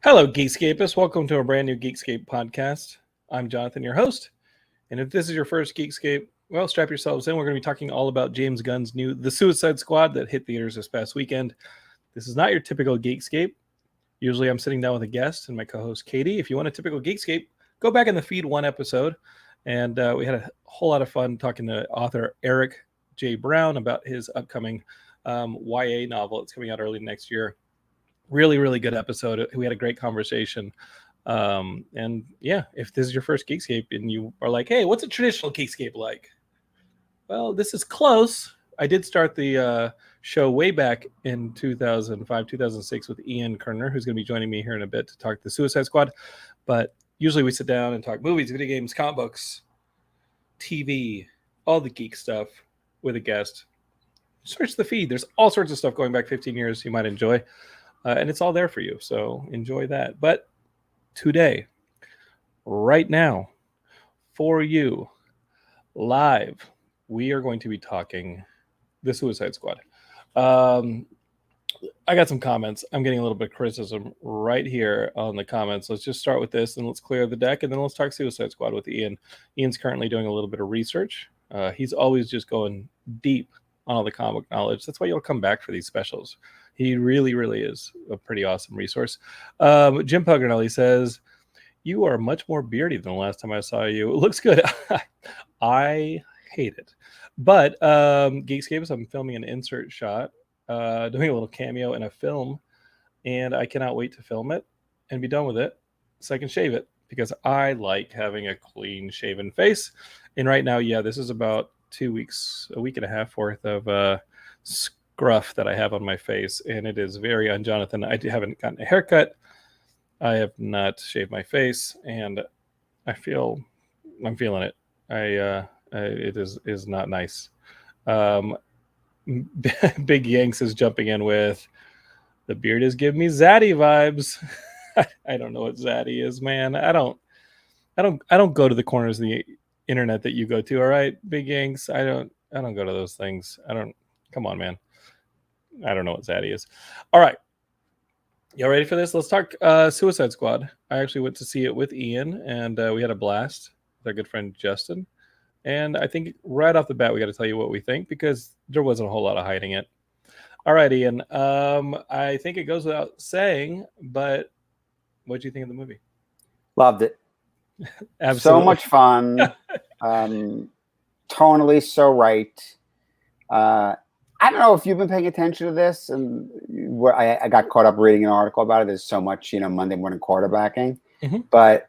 Hello, Geekscapists. Welcome to a brand new Geekscape podcast. I'm Jonathan, your host. And if this is your first Geekscape, well, strap yourselves in. We're going to be talking all about James Gunn's new The Suicide Squad that hit theaters this past weekend. This is not your typical Geekscape. Usually I'm sitting down with a guest and my co-host, Katie. If you want a typical Geekscape, go back in the feed one episode. And we had a whole lot of fun talking to author Eric J. Brown about his upcoming YA novel. It's coming out early next year. Really, really good episode. We had a great conversation. And yeah, if this is your first Geekscape and you are like, hey, what's a traditional Geekscape like? Well, this is close. I did start the show way back in 2005, 2006 with Ian Kerner, who's going to be joining me here in a bit to talk the Suicide Squad. But usually we sit down and talk movies, video games, comic books, TV, all the geek stuff with a guest. Search the feed. There's all sorts of stuff going back 15 years you might enjoy. And it's all there for you. So enjoy that. But today, right now, for you, live, we are going to be talking the Suicide Squad. I got some comments. I'm getting a little bit of criticism right here on the comments. Let's just start with this and let's clear the deck. And then let's talk Suicide Squad with Ian. Ian's currently doing a little bit of research. He's always just going deep on all the comic knowledge. That's why you'll come back for these specials. He really, really is a pretty awesome resource. Jim Pugnarelli says, you are much more beardy than the last time I saw you. It looks good. I hate it. But Geekscape, I'm filming an insert shot, doing a little cameo in a film, and I cannot wait to film it and be done with it so I can shave it because I like having a clean shaven face. And right now, yeah, this is about 2 weeks, a week and a half worth of scruff that I have on my face, and it is very un-Jonathan. I haven't gotten a haircut. I have not shaved my face, and I'm feeling it. It is not nice. Big Yanks is jumping in with the beard is giving me Zaddy vibes. I don't know what Zaddy is, man. I don't go to the corners of the internet that you go to. All right, Big Yanks. I don't go to those things. Come on, man. I don't know what Zaddy is. All right. Y'all ready for this? Let's talk Suicide Squad. I actually went to see it with Ian, and we had a blast with our good friend Justin. And I think right off the bat, we got to tell you what we think because there wasn't a whole lot of hiding it. All right, Ian. I think it goes without saying, but what do you think of the movie? Loved it. Absolutely. So much fun. Tonally so right. I don't know if you've been paying attention to this, and I got caught up reading an article about it. There's so much, Monday morning quarterbacking, but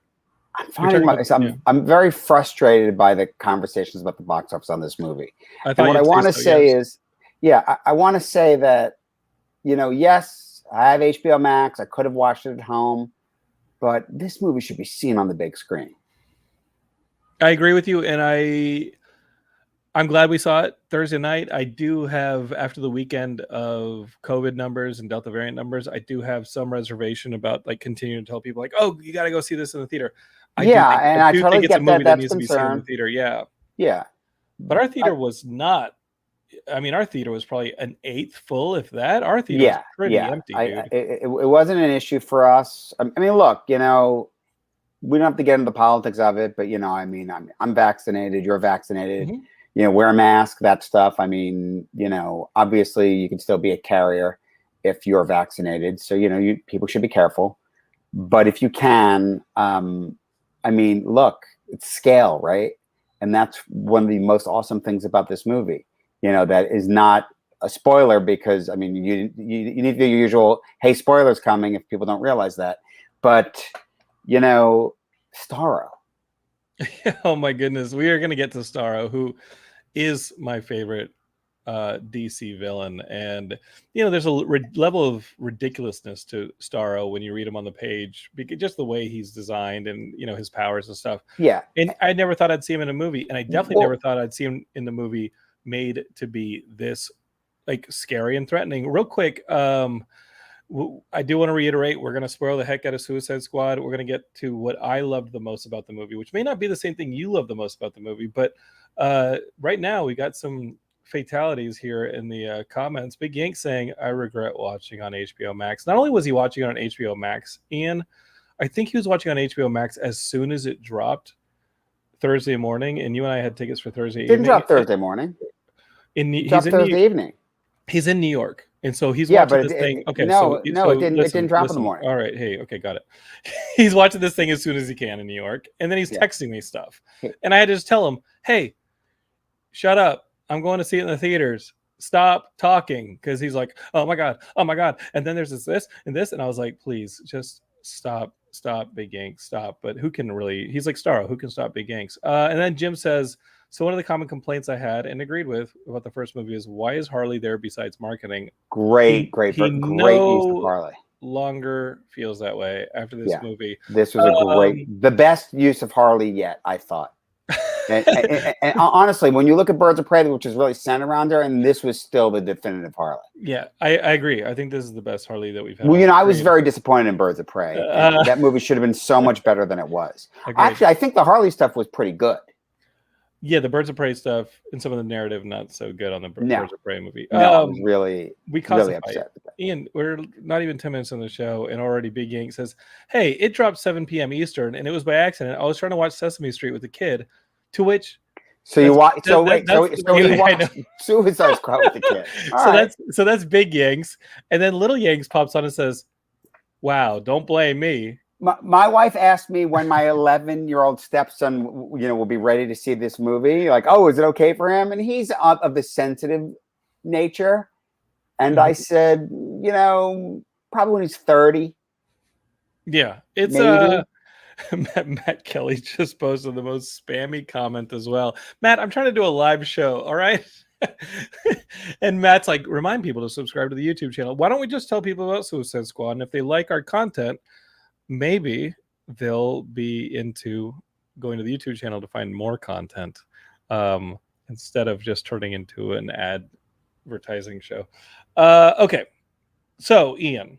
I'm finding I'm very frustrated by the conversations about the box office on this movie. And what I want to say is, I want to say that, yes, I have HBO Max. I could have watched it at home, but this movie should be seen on the big screen. I agree with you, and I'm glad we saw it Thursday night. I do have, after the weekend of COVID numbers and Delta variant numbers, I do have some reservation about continuing to tell people oh, you got to go see this in the theater. I do think it's a movie that needs to be seen in the theater. Yeah. Yeah. But our theater was not. I mean, our theater was probably an eighth full, if that. Our theater was pretty empty, dude. It wasn't an issue for us. I mean, look, we don't have to get into the politics of it, but I'm vaccinated. You're vaccinated. Mm-hmm. Wear a mask, that stuff. I mean, obviously you can still be a carrier if you're vaccinated. So, people should be careful. But if you can, look, it's scale, right? And that's one of the most awesome things about this movie, that is not a spoiler because, you need the usual, hey, spoilers coming if people don't realize that. But, Staro. Oh, my goodness. We are going to get to Staro, who is my favorite DC villain. And, there's a level of ridiculousness to Staro when you read him on the page, because just the way he's designed and, his powers and stuff. Yeah. And I never thought I'd see him in a movie. And I definitely never thought I'd see him in the movie made to be this scary and threatening. Real quick, I do want to reiterate, we're going to spoil the heck out of Suicide Squad. We're going to get to what I loved the most about the movie, which may not be the same thing you love the most about the movie. But right now, we got some fatalities here in the comments. Big Yank saying, I regret watching on HBO Max. Not only was he watching it on HBO Max, Ian, I think he was watching on HBO Max as soon as it dropped Thursday morning, and you and I had tickets for Thursday evening. Didn't drop Thursday morning. He's in Thursday evening. He's in New York, and so he's watching this thing. Okay, it didn't drop in the morning. All right, hey, okay, got it. He's watching this thing as soon as he can in New York, and then he's texting me stuff, and I had to just tell him, "Hey, shut up! I'm going to see it in the theaters. Stop talking," because he's like, "Oh my god, and then there's this and this," and I was like, "Please, just stop, Big Yank, stop." But who can really? He's like Staro, who can stop Big Yanks? And then Jim says, so one of the common complaints I had and agreed with about the first movie is, why is Harley there besides marketing? Great use of Harley. Longer feels that way after this movie. This was the best use of Harley yet, I thought. and honestly, when you look at Birds of Prey, which is really centered around her, and this was still the definitive Harley. Yeah, I agree. I think this is the best Harley that we've had. Well, I was very disappointed in Birds of Prey. That movie should have been so much better than it was. Actually, I think the Harley stuff was pretty good. Yeah, the Birds of Prey stuff and some of the narrative not so good on the Birds of Prey movie. No, I was really upset. Ian, we're not even 10 minutes on the show, and already Big Yank says, "Hey, it dropped 7 p.m. Eastern, and it was by accident. I was trying to watch Sesame Street with a kid." To which, so you watch? So you watch Suicide Squad with the kid. So that's Big Yanks, and then Little Yanks pops on and says, "Wow, don't blame me." My wife asked me when my 11-year-old stepson, will be ready to see this movie. Like, oh, is it okay for him? And he's of the sensitive nature. And I said, probably when he's 30. Yeah, it's Matt Kelly just posted the most spammy comment as well. Matt, I'm trying to do a live show. All right. And Matt's like, remind people to subscribe to the YouTube channel. Why don't we just tell people about Suicide Squad? And if they like our content, maybe they'll be into going to the YouTube channel to find more content instead of just turning into an advertising show. Okay. So, Ian,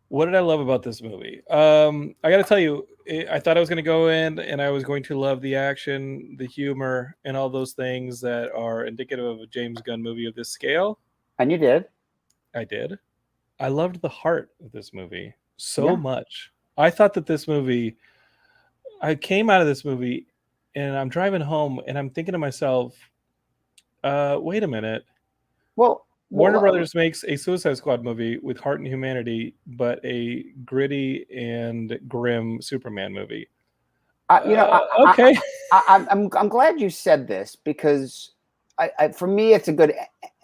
what did I love about this movie? I got to tell you, I thought I was going to go in and I was going to love the action, the humor, and all those things that are indicative of a James Gunn movie of this scale. And you did. I did. I loved the heart of this movie so much. I thought that this movie, I came out of this movie and I'm driving home and I'm thinking to myself, wait a minute. Well, Warner Brothers makes a Suicide Squad movie with heart and humanity, but a gritty and grim Superman movie. Okay. I'm glad you said this because for me, it's a good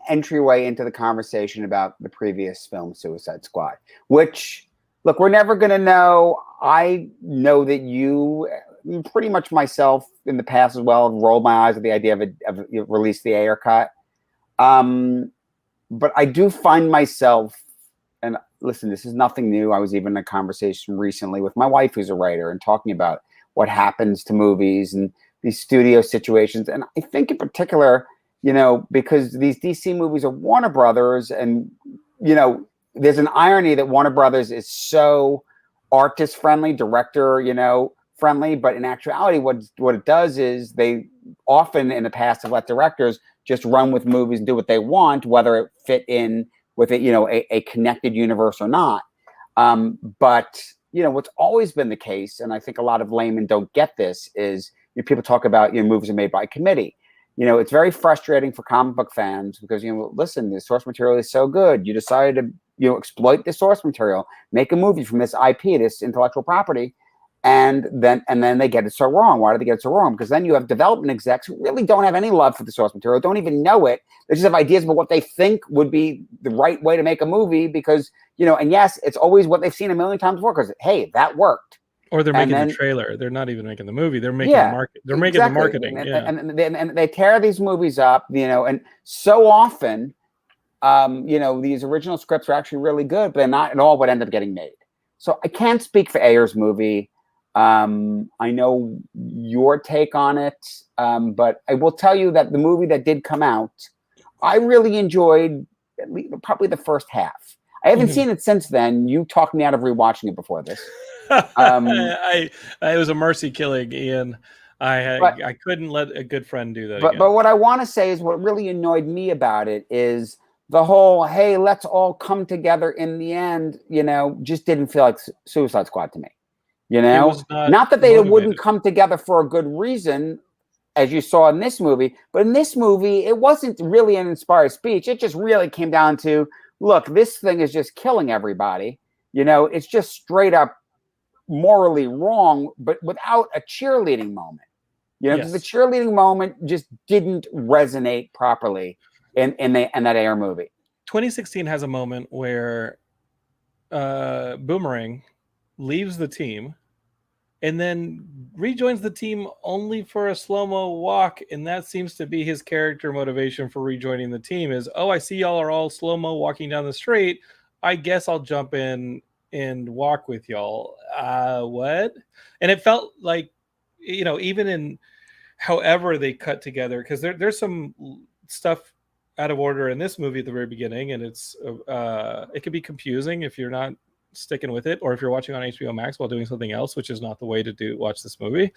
entryway into the conversation about the previous film, Suicide Squad, which, look, we're never going to know. I know that you, pretty much myself in the past as well, rolled my eyes at the idea of release the Ayer cut. But I do find myself, and listen, this is nothing new. I was even in a conversation recently with my wife, who's a writer, and talking about what happens to movies and these studio situations. And I think in particular, because these DC movies are Warner Brothers, and, there's an irony that Warner Brothers is so artist friendly, director, friendly, but in actuality, what it does is they often in the past have let directors just run with movies and do what they want, whether it fit in with a connected universe or not. But what's always been the case, and I think a lot of laymen don't get this, is people talk about movies are made by committee. It's very frustrating for comic book fans because listen, the source material is so good. You decided to exploit the source material, make a movie from this IP, this intellectual property. And then they get it so wrong. Why do they get it so wrong? Because then you have development execs who really don't have any love for the source material, don't even know it. They just have ideas about what they think would be the right way to make a movie because, and yes, it's always what they've seen a million times before because, hey, that worked. Or they're making the trailer. They're not even making the movie. They're making the market. They're making the marketing. And they tear these movies up, and so often, these original scripts are actually really good, but they're not at all what end up getting made. So I can't speak for Ayer's movie. I know your take on it, but I will tell you that the movie that did come out, I really enjoyed probably the first half. I haven't seen it since then. You talked me out of rewatching it before this. It was a mercy killing, Ian. I couldn't let a good friend do that again. But what I want to say is what really annoyed me about it is the whole, hey, let's all come together in the end, just didn't feel like Suicide Squad to me. It was Not that they wouldn't come together for a good reason, as you saw in this movie, but in this movie, it wasn't really an inspired speech. It just really came down to, look, this thing is just killing everybody. It's just straight up morally wrong, but without a cheerleading moment. Because the cheerleading moment just didn't resonate properly in that Air movie. 2016 has a moment where Boomerang leaves the team and then rejoins the team only for a slow-mo walk, and that seems to be his character motivation for rejoining the team is, oh, I see y'all are all slow-mo walking down the street. I guess I'll jump in and walk with y'all. What? And it felt like, even in however they cut together, because there's some stuff out of order in this movie at the very beginning, and it can be confusing if you're not sticking with it, or if you're watching on HBO Max while doing something else, which is not the way to watch this movie.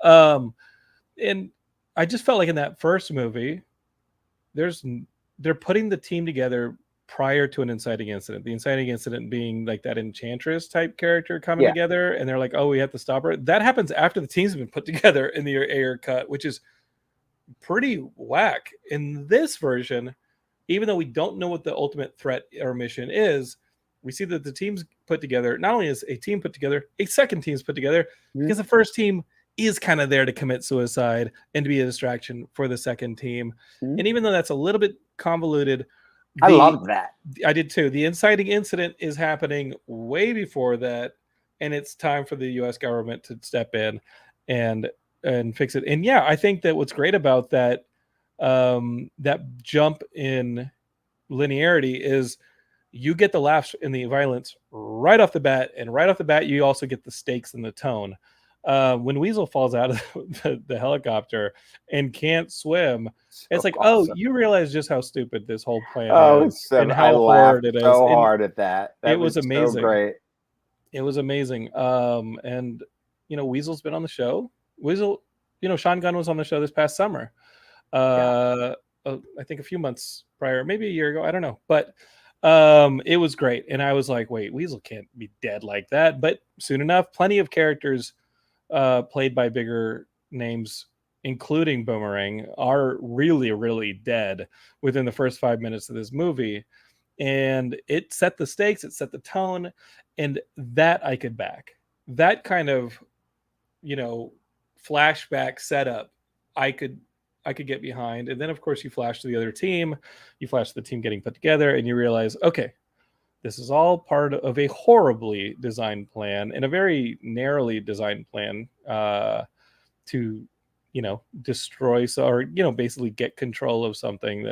And I just felt like in that first movie, they're putting the team together prior to an inciting incident. The inciting incident being like that Enchantress type character coming together, and they're like, oh, we have to stop her. That happens after the team's been put together in the air cut, which is pretty whack. In this version, even though we don't know what the ultimate threat or mission is, we see that the team's put together. Not only is a team put together, a second team's put together, because the first team is kind of there to commit suicide and to be a distraction for the second team. And even though that's a little bit convoluted, I love that. I did too. The inciting incident is happening way before that, and it's time for the U.S. government to step in and fix it. And yeah, I think that what's great about that that jump in linearity is you get the laughs and the violence right off the bat, and right off the bat you also get the stakes and the tone. When Weasel falls out of the helicopter and can't swim, it's like, awesome. Oh, you realize just how stupid this whole plan is, and how hard it is. So hard at that. It was amazing. So great. It was amazing. And Weasel's been on the show. Weasel, Sean Gunn was on the show this past summer. I think a few months prior, maybe a year ago. I don't know, but it was great. And I was like, wait, Weasel can't be dead like that. But soon enough, plenty of characters played by bigger names, including Boomerang, are really, really dead within the first 5 minutes of this movie. And it set the stakes, it set the tone, and that I could back. That kind of, flashback setup, I could get behind. And then, of course, you flash to the other team, you flash to the team getting put together, and you realize, okay, this is all part of a horribly designed plan, and a very narrowly designed plan to, destroy, or basically get control of something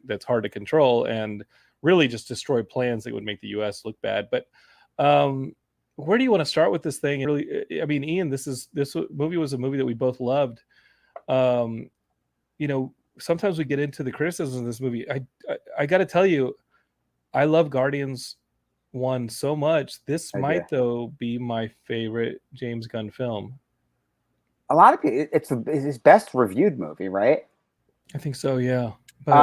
that's hard to control, and really just destroy plans that would make the U.S. look bad. But where do you want to start with this thing? Really, I mean, Ian, this movie was a movie that we both loved. Sometimes we get into the criticisms of this movie. I got to tell you, I love Guardians 1 so much. This might, though, be my favorite James Gunn film. A lot of it's his best reviewed movie, right? I think so, yeah. But,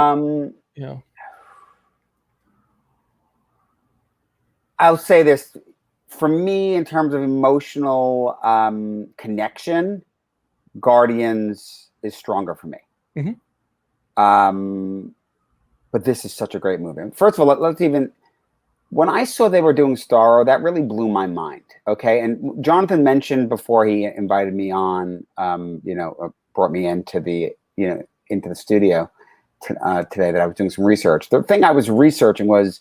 I'll say this. For me, in terms of emotional connection, Guardians is stronger for me. Mm-hmm. But this is such a great movie. First of all, when I saw they were doing Staro, that really blew my mind. Okay. And Jonathan mentioned before he invited me on, brought me into the studio today, that I was doing some research. The thing I was researching was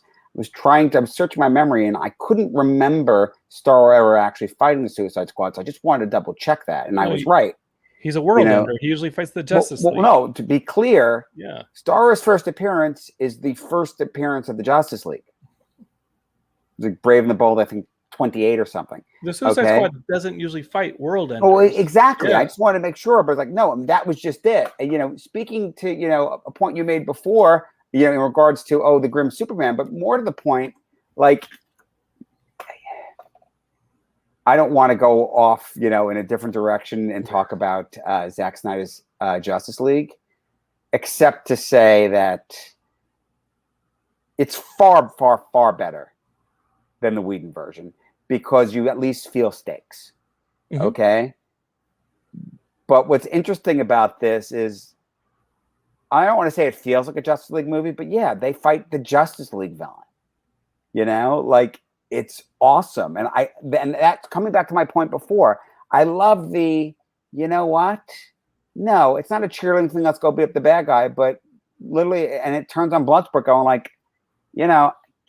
searching my memory, and I couldn't remember Staro ever actually fighting the Suicide Squad. So I just wanted to double check that. And I was right. He's a world ender. He usually fights the Justice League. No, to be clear, yeah, Staro's first appearance is the first appearance of the Justice League. It's like Brave and the Bold, I think 28 or something. The Suicide Squad doesn't usually fight world enders. Oh, exactly. Yeah. I just wanted to make sure, but no, that was just it. And, speaking to, a point you made before, in regards to, the grim Superman, but more to the point, I don't want to go off, in a different direction and talk about Zack Snyder's Justice League, except to say that it's far, far, far better than the Whedon version because you at least feel stakes. Mm-hmm. Okay. But what's interesting about this is, I don't want to say it feels like a Justice League movie, but yeah, they fight the Justice League villain. Like, it's awesome. And that's coming back to my point before. I love you know what? No, it's not a cheerleading thing. Let's go beat up the bad guy. But literally, and it turns on Bloodsport going like,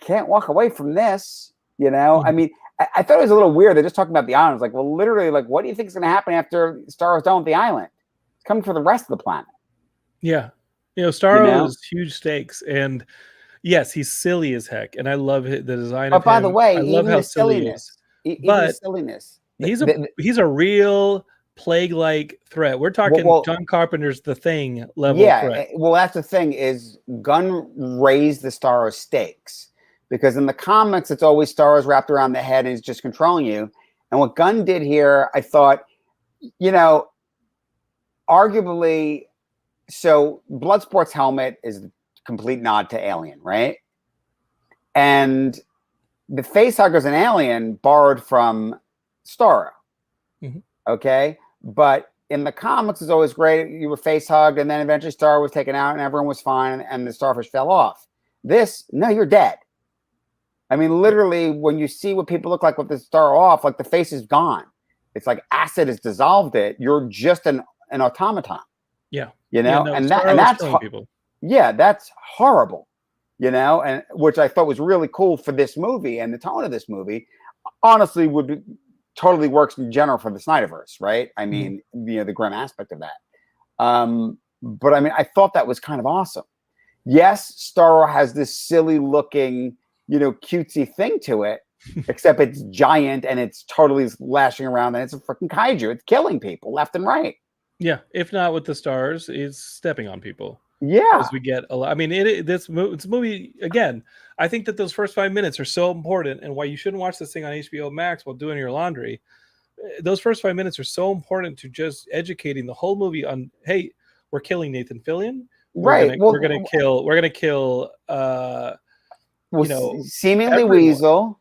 can't walk away from this. Mm-hmm. I mean, I thought it was a little weird. They're just talking about the island. It's like, well, literally, like, what do you think is going to happen after Staro's done with the island? It's coming for the rest of the planet. Yeah. Staro is huge stakes. And yes, he's silly as heck. And I love the design of him. But by the way, I love how silly he is. But silliness. He's a real plague-like threat. We're talking John Carpenter's The Thing level threat. Well, that's the thing is Gunn raised the Staro stakes because in the comics, it's always Staro's wrapped around the head and he's just controlling you. And what Gunn did here, I thought, arguably, so Bloodsport's helmet is a complete nod to Alien, right? And the facehugger's an Alien borrowed from Staro. Mm-hmm. Okay? But in the comics, it's always great. You were face hugged, and then eventually Staro was taken out, and everyone was fine, and the starfish fell off. No, you're dead. I mean, literally, when you see what people look like with the Staro off, like the face is gone. It's like acid has dissolved it. You're just an automaton. Yeah. And that's people. Yeah, that's horrible. And which I thought was really cool for this movie and the tone of this movie. Honestly, totally works in general for the Snyderverse, right? I mean, the grim aspect of that. But I mean, I thought that was kind of awesome. Yes, Staro has this silly looking, cutesy thing to it, except it's giant and it's totally lashing around and it's a freaking kaiju. It's killing people left and right. Yeah, if not with the stars, it's stepping on people. Yeah, as we get a lot. I mean, this movie again. I think that those first 5 minutes are so important, and why you shouldn't watch this thing on HBO Max while doing your laundry. Those first 5 minutes are so important to just educating the whole movie on. Hey, we're killing Nathan Fillion. Right. We're gonna kill. Seemingly Weasel,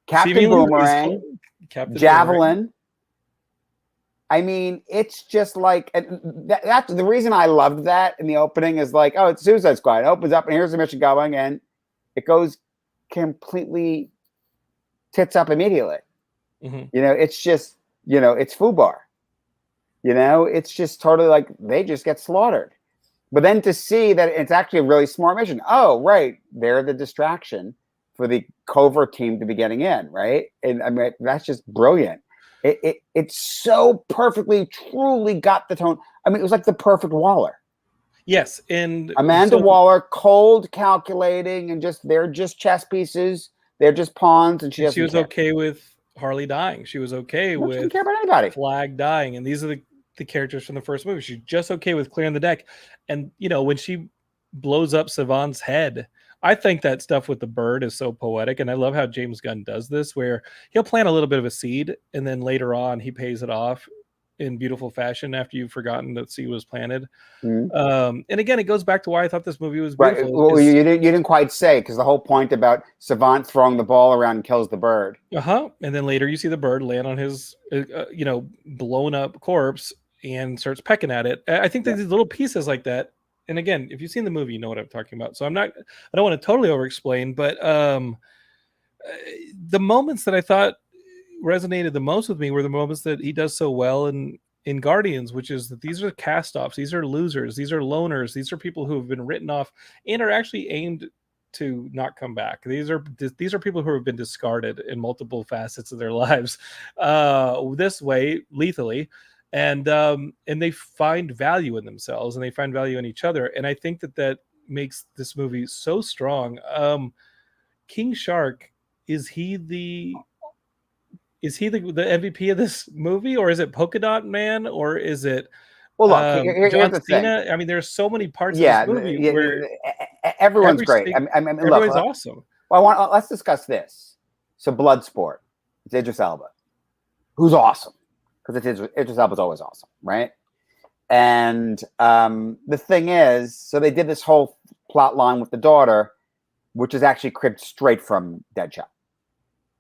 Captain Boomerang, Captain Javelin. Boomerang. I mean, it's just like that's the reason I loved that in the opening is like, oh, it's Suicide Squad. It opens up and here's the mission going, and it goes completely tits up immediately. Mm-hmm. It's just, it's FUBAR. It's just totally like they just get slaughtered. But then to see that it's actually a really smart mission. Oh, right. They're the distraction for the covert team to be getting in, right? And I mean, that's just brilliant. It's so perfectly, truly got the tone. I mean, it was like the perfect Waller. Yes, and Amanda Waller, cold, calculating, and they're just chess pieces. They're just pawns, and she was okay with Harley dying. She was okay with. She didn't care about anybody. Flag dying, and these are the characters from the first movie. She's just okay with clearing the deck, and when she blows up Savant's head. I think that stuff with the bird is so poetic, and I love how James Gunn does this, where he'll plant a little bit of a seed, and then later on he pays it off in beautiful fashion after you've forgotten that seed was planted. Mm-hmm. And again, it goes back to why I thought this movie was beautiful. Right. Well, you didn't quite say, because the whole point about Savant throwing the ball around and kills the bird. And then later you see the bird land on his, blown up corpse and starts pecking at it. I think that these little pieces like that. And again, if you've seen the movie, you know what I'm talking about. So I don't want to totally over-explain, but the moments that I thought resonated the most with me were the moments that he does so well in Guardians, which is that these are cast-offs, these are losers, these are loners, these are people who have been written off and are actually aimed to not come back. These are people who have been discarded in multiple facets of their lives, this way, lethally. And they find value in themselves and they find value in each other. And I think that makes this movie so strong. King Shark, is he the MVP of this movie, or is it Polka Dot Man, or is it here's John the Cena? Thing. I mean, there's so many parts of this movie where everyone's great. Everyone's awesome. Well, let's discuss this. So Bloodsport, it's Idris Elba. who's awesome because Idris Elba's always awesome, right? And the thing is, so they did this whole plot line with the daughter, which is actually cribbed straight from Deadshot.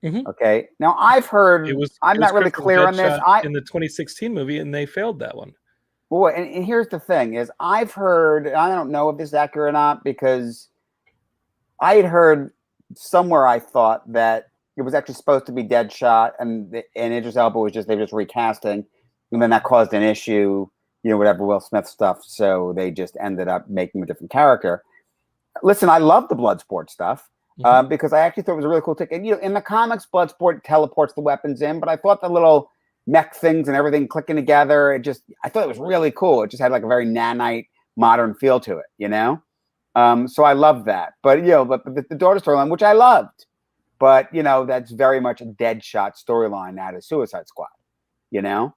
Mm-hmm. Okay. Now I've heard, I'm not really clear on this. In the 2016 movie, and they failed that one. Well, and here's the thing: is I've heard, I don't know if this is accurate or not, because I had heard somewhere, I thought that it was actually supposed to be Deadshot, and Idris Elba was they were just recasting, and then that caused an issue, whatever Will Smith stuff. So they just ended up making a different character. Listen, I love the Bloodsport stuff. Because I actually thought it was a really cool thing. And in the comics, Bloodsport teleports the weapons in, but I thought the little mech things and everything clicking together, I thought it was really cool. It just had like a very nanite modern feel to it, So I love that. But but the daughter storyline, which I loved, but that's very much a Deadshot storyline out of Suicide Squad, going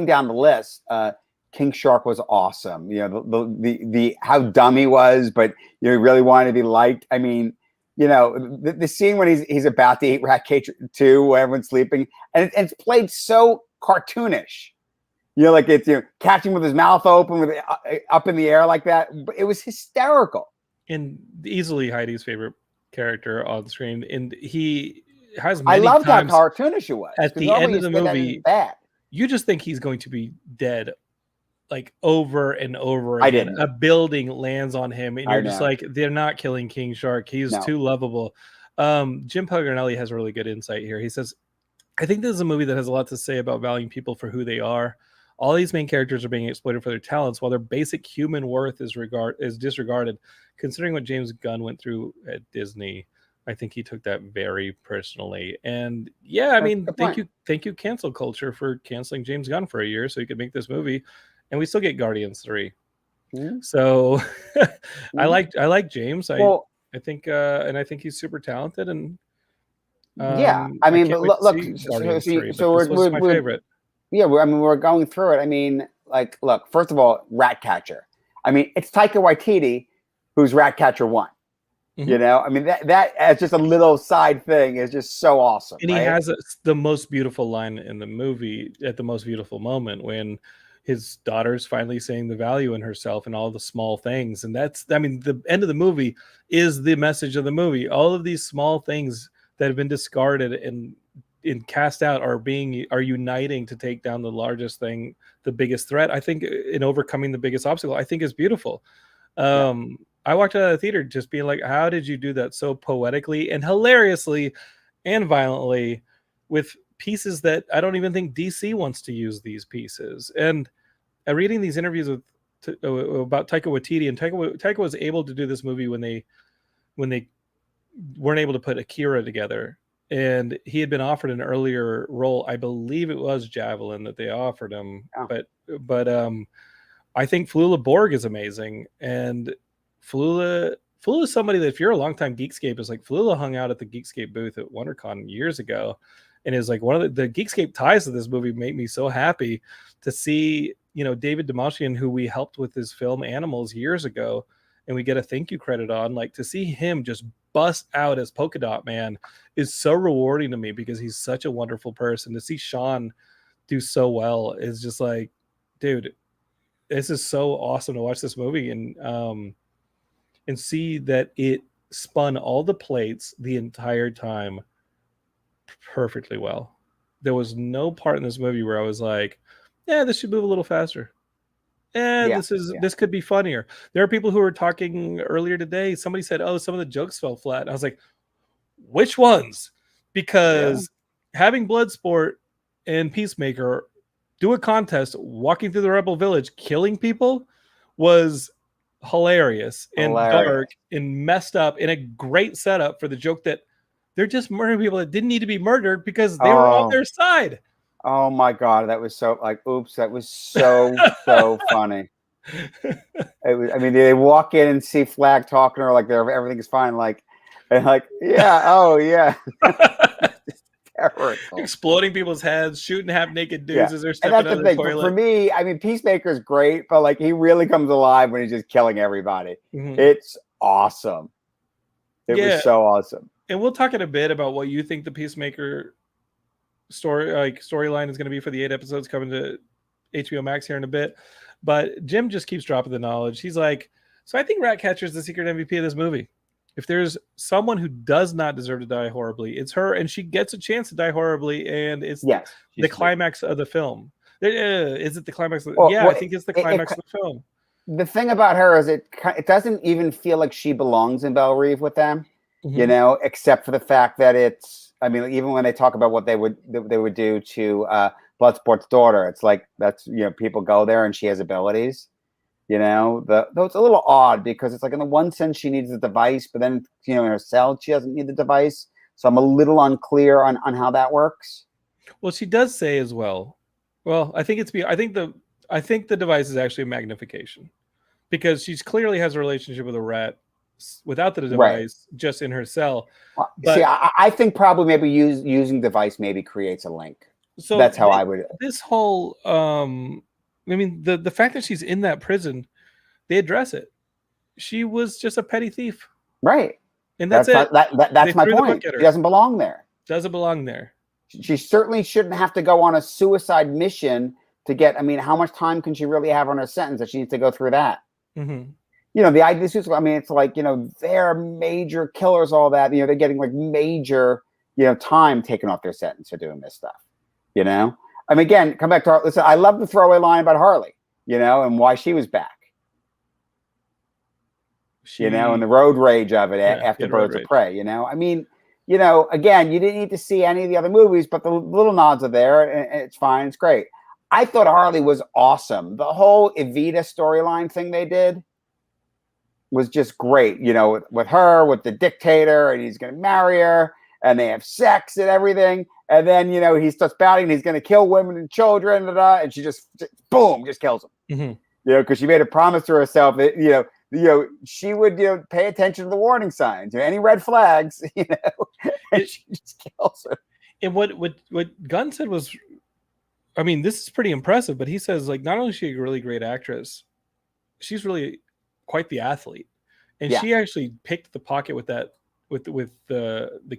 down the list. King Shark was awesome. The how dumb he was, but he really wanted to be liked. I mean, the scene when he's about to eat Rat Cage 2, where everyone's sleeping, and it's played so cartoonish. Like it's catching with his mouth open, with up in the air like that. It was hysterical. And easily Heidi's favorite character on screen, and he has. I loved how cartoonish it was. At the end of the movie, bad. You just think he's going to be dead. Like over and over again. I didn't. A building lands on him, and you're just like, they're not killing King Shark. He's too lovable. Jim Paganelli has really good insight here. He says, I think this is a movie that has a lot to say about valuing people for who they are. All these main characters are being exploited for their talents, while their basic human worth is disregarded. Considering what James Gunn went through at Disney, I think he took that very personally. And thank you cancel culture for canceling James Gunn for a year so he could make this movie. And we still get Guardians 3. Mm-hmm. So I like James. I think and I think he's super talented. And I mean, but look, so we're my favorite. Yeah, we're going through it. I mean, look, first of all, Ratcatcher. I mean, it's Taika Waititi who's Ratcatcher 1. Mm-hmm. I mean, that as just a little side thing is just so awesome. And he has the most beautiful line in the movie at the most beautiful moment when his daughter's finally seeing the value in herself and all the small things. And the end of the movie is the message of the movie. All of these small things that have been discarded and cast out are uniting to take down the largest thing, the biggest threat. I think in overcoming the biggest obstacle, I think is beautiful. I walked out of the theater just being like, how did you do that so poetically and hilariously and violently with pieces that I don't even think DC wants to use these pieces. And reading these interviews about Taika Waititi, and Taika was able to do this movie when they weren't able to put Akira together, and he had been offered an earlier role. I believe it was Javelin that they offered him, but I think Flula Borg is amazing, and Flula is somebody that if you're a longtime Geekscape, is like Flula hung out at the Geekscape booth at WonderCon years ago. And is like one of the Geekscape ties of this movie made me so happy to see, David Dimashian, who we helped with his film Animals years ago, and we get a thank you credit on, to see him just bust out as Polka Dot Man is so rewarding to me because he's such a wonderful person. To see Sean do so well is just like, dude, this is so awesome to watch this movie and see that it spun all the plates the entire time perfectly well. There was no part in this movie where I was like, yeah, this should move a little faster. This could be funnier. There are people who were talking earlier today. Somebody said, oh, some of the jokes fell flat. And I was like, which ones? Because having Bloodsport and Peacemaker do a contest walking through the Rebel Village killing people was hilarious and dark and messed up, and a great setup for the joke that they're just murdering people that didn't need to be murdered because they were on their side. Oh my God, that was so oops, that was so so funny. It was, I mean, they walk in and see Flag talking to her like everything is fine, hysterical. Exploding people's heads, shooting half-naked dudes as they're stepping out of the toilet. For me, I mean, Peacemaker's great, but he really comes alive when he's just killing everybody. Mm-hmm. It's awesome. It was so awesome. and we'll talk in a bit about what you think the Peacemaker storyline is going to be for the 8 episodes coming to HBO Max here in a bit. But Jim just keeps dropping the knowledge. He's like, so I think Ratcatcher is the secret MVP of this movie. If there's someone who does not deserve to die horribly, it's her, and she gets a chance to die horribly, and it's the climax of the film. Is it the climax? I think it's the climax of the film. The thing about her is it doesn't even feel like she belongs in Belle Reve with them, except for the fact that it's. I mean, even when they talk about what they would do to Bloodsport's daughter, it's like that's people go there and she has abilities. Though it's a little odd because it's like in the one sense she needs the device, but then in her cell she doesn't need the device. So I'm a little unclear on how that works. Well, she does say as well. Well, I think the device is actually a magnification because she clearly has a relationship with a rat without the device, just in her cell. But, see, I think probably maybe using device maybe creates a link. So that's how I would. This whole, I mean, the fact that she's in that prison, they address it. She was just a petty thief, right? And that's it. That's my point. She doesn't belong there. Doesn't belong there. She certainly shouldn't have to go on a suicide mission to get. I mean, how much time can she really have on her sentence that she needs to go through that? Mm-hmm. The idea is, I mean, it's like, they're major killers, all that, they're getting like major, time taken off their sentence for doing this stuff, I mean, again, come back to listen, I love the throwaway line about Harley, and why she was back, and the road rage of it after Birds of Prey, I mean, again, you didn't need to see any of the other movies, but the little nods are there and it's fine. It's great. I thought Harley was awesome. The whole Evita storyline thing they did was just great, with her, with the dictator, and he's going to marry her, and they have sex and everything, and then he starts battling, and he's going to kill women and children, and she just boom, just kills him, because she made a promise to herself that she would pay attention to the warning signs, any red flags, and she just kills her. And what Gunn said was, I mean, this is pretty impressive, but he says like not only is she a really great actress, she's really quite the athlete, and she actually picked the pocket with the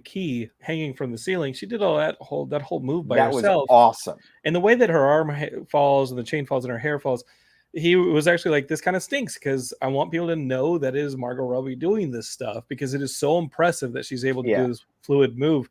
key hanging from the ceiling. She did all that whole move by herself. That was awesome. And the way that her arm falls and the chain falls and her hair falls, he was actually like, this kind of stinks because I want people to know that it is Margot Robbie doing this stuff because it is so impressive that she's able to do this fluid move.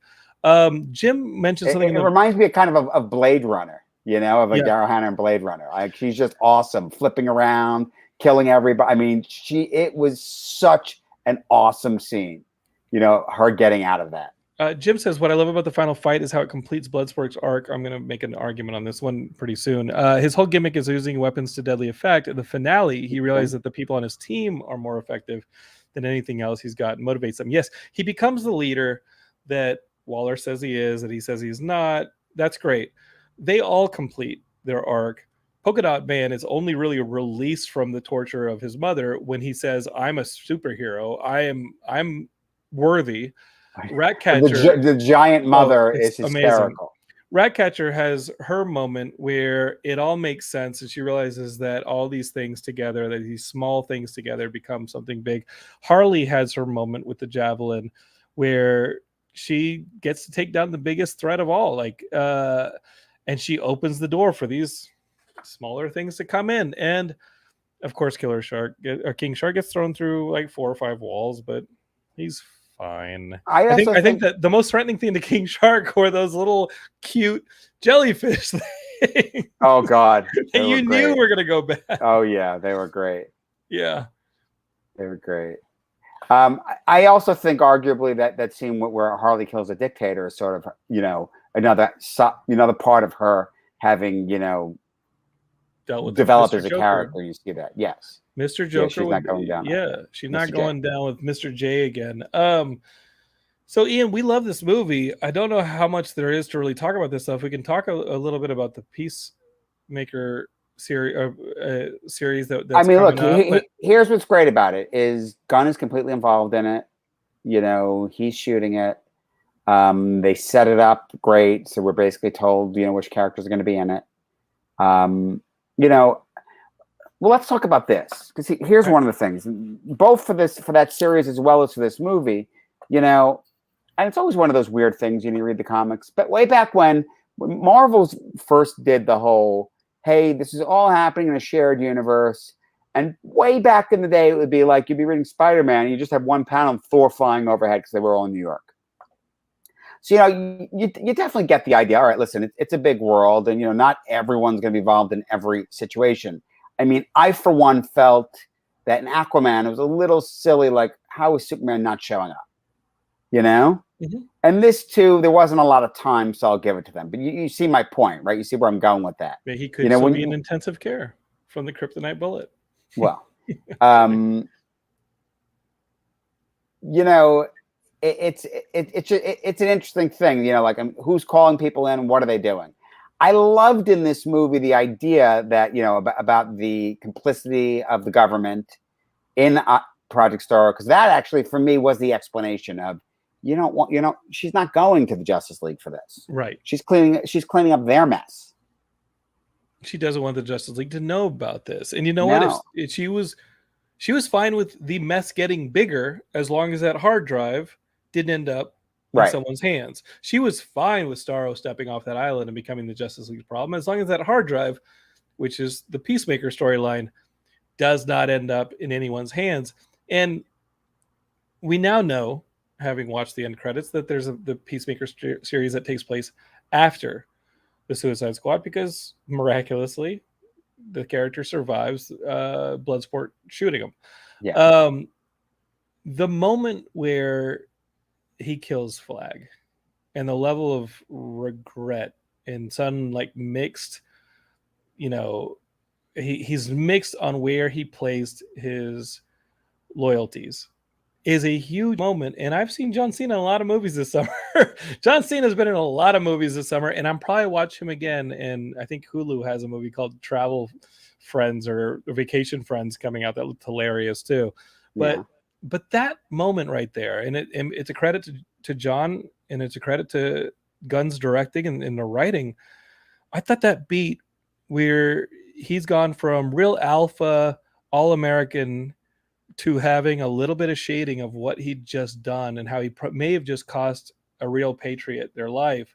Jim mentioned something. It reminds me kind of Blade Runner, of like Daryl Hannah and Blade Runner. Like she's just awesome, flipping around, killing everybody. I mean, it was such an awesome scene, her getting out of that. Jim says, what I love about the final fight is how it completes Bloodsport's arc. I'm going to make an argument on this one pretty soon. His whole gimmick is using weapons to deadly effect. In the finale, he realized that the people on his team are more effective than anything else he's got and motivates them. Yes, he becomes the leader that Waller says he is, that he says he's not. That's great. They all complete their arc. Polka Dot Man is only really released from the torture of his mother when he says, I'm a superhero. I'm worthy. Ratcatcher, the giant mother is hysterical. Amazing. Ratcatcher has her moment where it all makes sense and she realizes that all these things together, that these small things together become something big. Harley has her moment with the javelin where she gets to take down the biggest threat of all, and she opens the door for these smaller things to come in. And of course, King Shark gets thrown through like 4 or 5 walls, but he's fine. I think that the most threatening thing to King Shark were those little cute jellyfish things. Oh God. You knew were gonna go bad. Oh yeah, they were great. Yeah. They were great. I also think arguably that scene where Harley kills a dictator is sort of, another part of her having, developed as a character. You see that. Yes. Mr. Joker. She's not going down. Yeah, she's not going down with Mr. J again. So Ian, we love this movie. I don't know how much there is to really talk about this stuff. We can talk a little bit about the Peacemaker series that's I mean, look, here's what's great about it is Gunn is completely involved in it. He's shooting it. They set it up great. So we're basically told, which characters are going to be in it. Well, let's talk about this because here's one of the things, both for that series as well as for this movie. And and it's always one of those weird things when you read the comics. But way back when Marvel's first did the whole, hey, this is all happening in a shared universe. And way back in the day, it would be like you'd be reading Spider-Man and you just have one panel of Thor flying overhead because they were all in New York. So, you definitely get the idea. All right, listen, it's a big world, and, not everyone's going to be involved in every situation. I mean, I, for one, felt that in Aquaman, it was a little silly, like, how is Superman not showing up? Mm-hmm. And this, too, there wasn't a lot of time, so I'll give it to them. But you see my point, right? You see where I'm going with that. He could still be in intensive care from the kryptonite bullet. Well, it's an interesting thing, like, who's calling people in and what are they doing? I loved in this movie the idea that, about the complicity of the government in Project Staro, because that actually, for me, was the explanation of, she's not going to the Justice League for this. Right. She's cleaning up their mess. She doesn't want the Justice League to know about this. And you know what? If she was fine with the mess getting bigger as long as that hard drive didn't end up in someone's hands. She was fine with Staro stepping off that island and becoming the Justice League's problem, as long as that hard drive, which is the Peacemaker storyline, does not end up in anyone's hands. And we now know, having watched the end credits, that there's the Peacemaker series that takes place after the Suicide Squad, because miraculously the character survives Bloodsport shooting him. Yeah. The moment where he kills Flag and the level of regret and some like mixed, he's mixed on where he placed his loyalties, is a huge moment. And I've seen John Cena in a lot of movies this summer. John Cena's been in a lot of movies this summer, and I'm probably watch him again. And I think Hulu has a movie called Travel Friends or Vacation Friends coming out that looked hilarious too. But that moment right there, and it's a credit to John, and it's a credit to Gunn's directing and the writing. I thought that beat where he's gone from real alpha, all-American, to having a little bit of shading of what he'd just done and how he may have just cost a real patriot their life.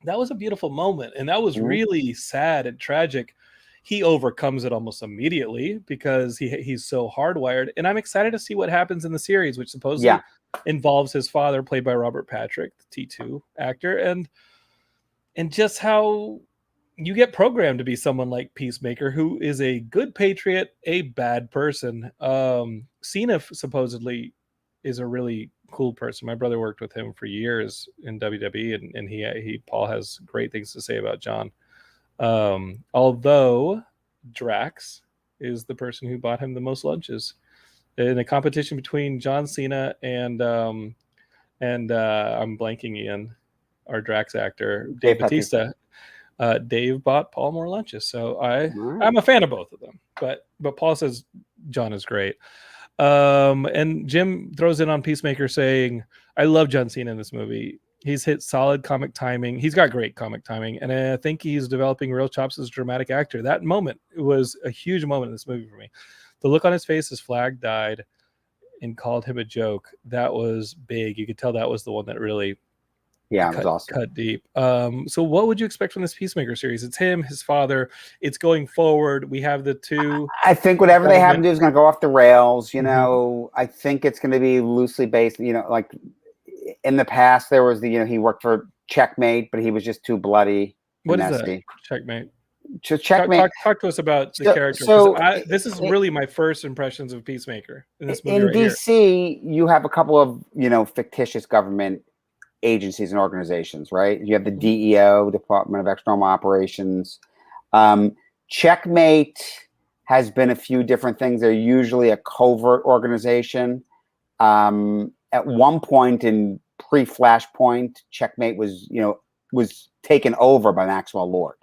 That was a beautiful moment, and that was really sad and tragic. He overcomes it almost immediately because he's so hardwired, and I'm excited to see what happens in the series, which supposedly involves his father, played by Robert Patrick, the T2 actor, and just how you get programmed to be someone like Peacemaker, who is a good patriot, a bad person. Cena supposedly is a really cool person. My brother worked with him for years in WWE, and Paul has great things to say about John. Although Drax is the person who bought him the most lunches in a competition between John Cena and I'm blanking Ian, our Drax actor, Dave Bautista. Dave bought Paul more lunches, so I'm a fan of both of them. But Paul says John is great. And Jim throws in on Peacemaker saying, I love John Cena in this movie. He's hit solid comic timing. He's got great comic timing, and I think he's developing real chops as a dramatic actor. That moment was a huge moment in this movie for me. The look on his face as Flag died and called him a joke, that was big. You could tell that was the one that really it was awesome. Cut deep. So what would you expect from this Peacemaker series? It's him, his father. It's going forward. We have the two. I think whatever they have to do is going to go off the rails. I think it's going to be loosely based, like in the past there was he worked for Checkmate, but he was just too bloody. What is that? Checkmate. Checkmate. Talk to us about the character. So this is really my first impressions of Peacemaker in this movie. In DC, you have a couple of fictitious government agencies and organizations, right? You have the DEO, Department of External Operations. Checkmate has been a few different things. They're usually a covert organization. At one point in pre-Flashpoint, Checkmate was taken over by Maxwell Lord.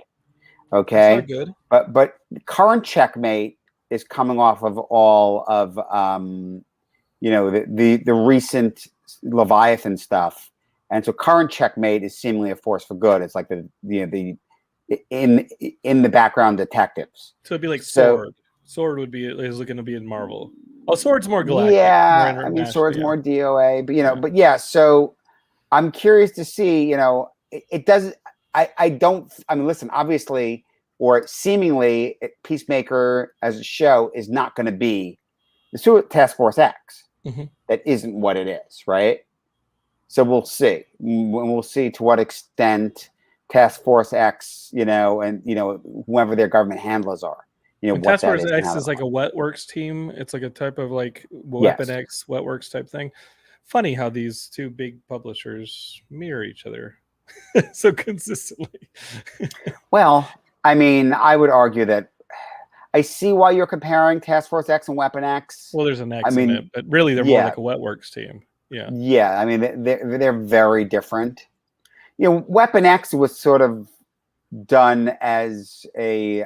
Okay, that's not good. But current Checkmate is coming off of all of the recent Leviathan stuff. And so current Checkmate is seemingly a force for good. It's like the in the background detectives. So it'd be like Sword. Sword is looking to be in Marvel. Oh, Sword's more galactic. Yeah, Sword's more DOA, but but yeah. So I'm curious to see, it doesn't, I don't, I mean, listen, obviously, or seemingly, Peacemaker as a show is not going to be the Task Force X. Mm-hmm. That isn't what it is, right? So we'll see. We'll see to what extent Task Force X, and whoever their government handlers are, what Task that Force is. X is like a Wetworks team. It's like a type of like Weapon Yes. X Wetworks type thing. Funny how these two big publishers mirror each other so consistently. Well, I mean, I would argue that I see why you're comparing Task Force X and Weapon X. Well, there's an X in it, but really they're more like a Wetworks team. Yeah. Yeah, I mean, they're very different. Weapon X was sort of done as a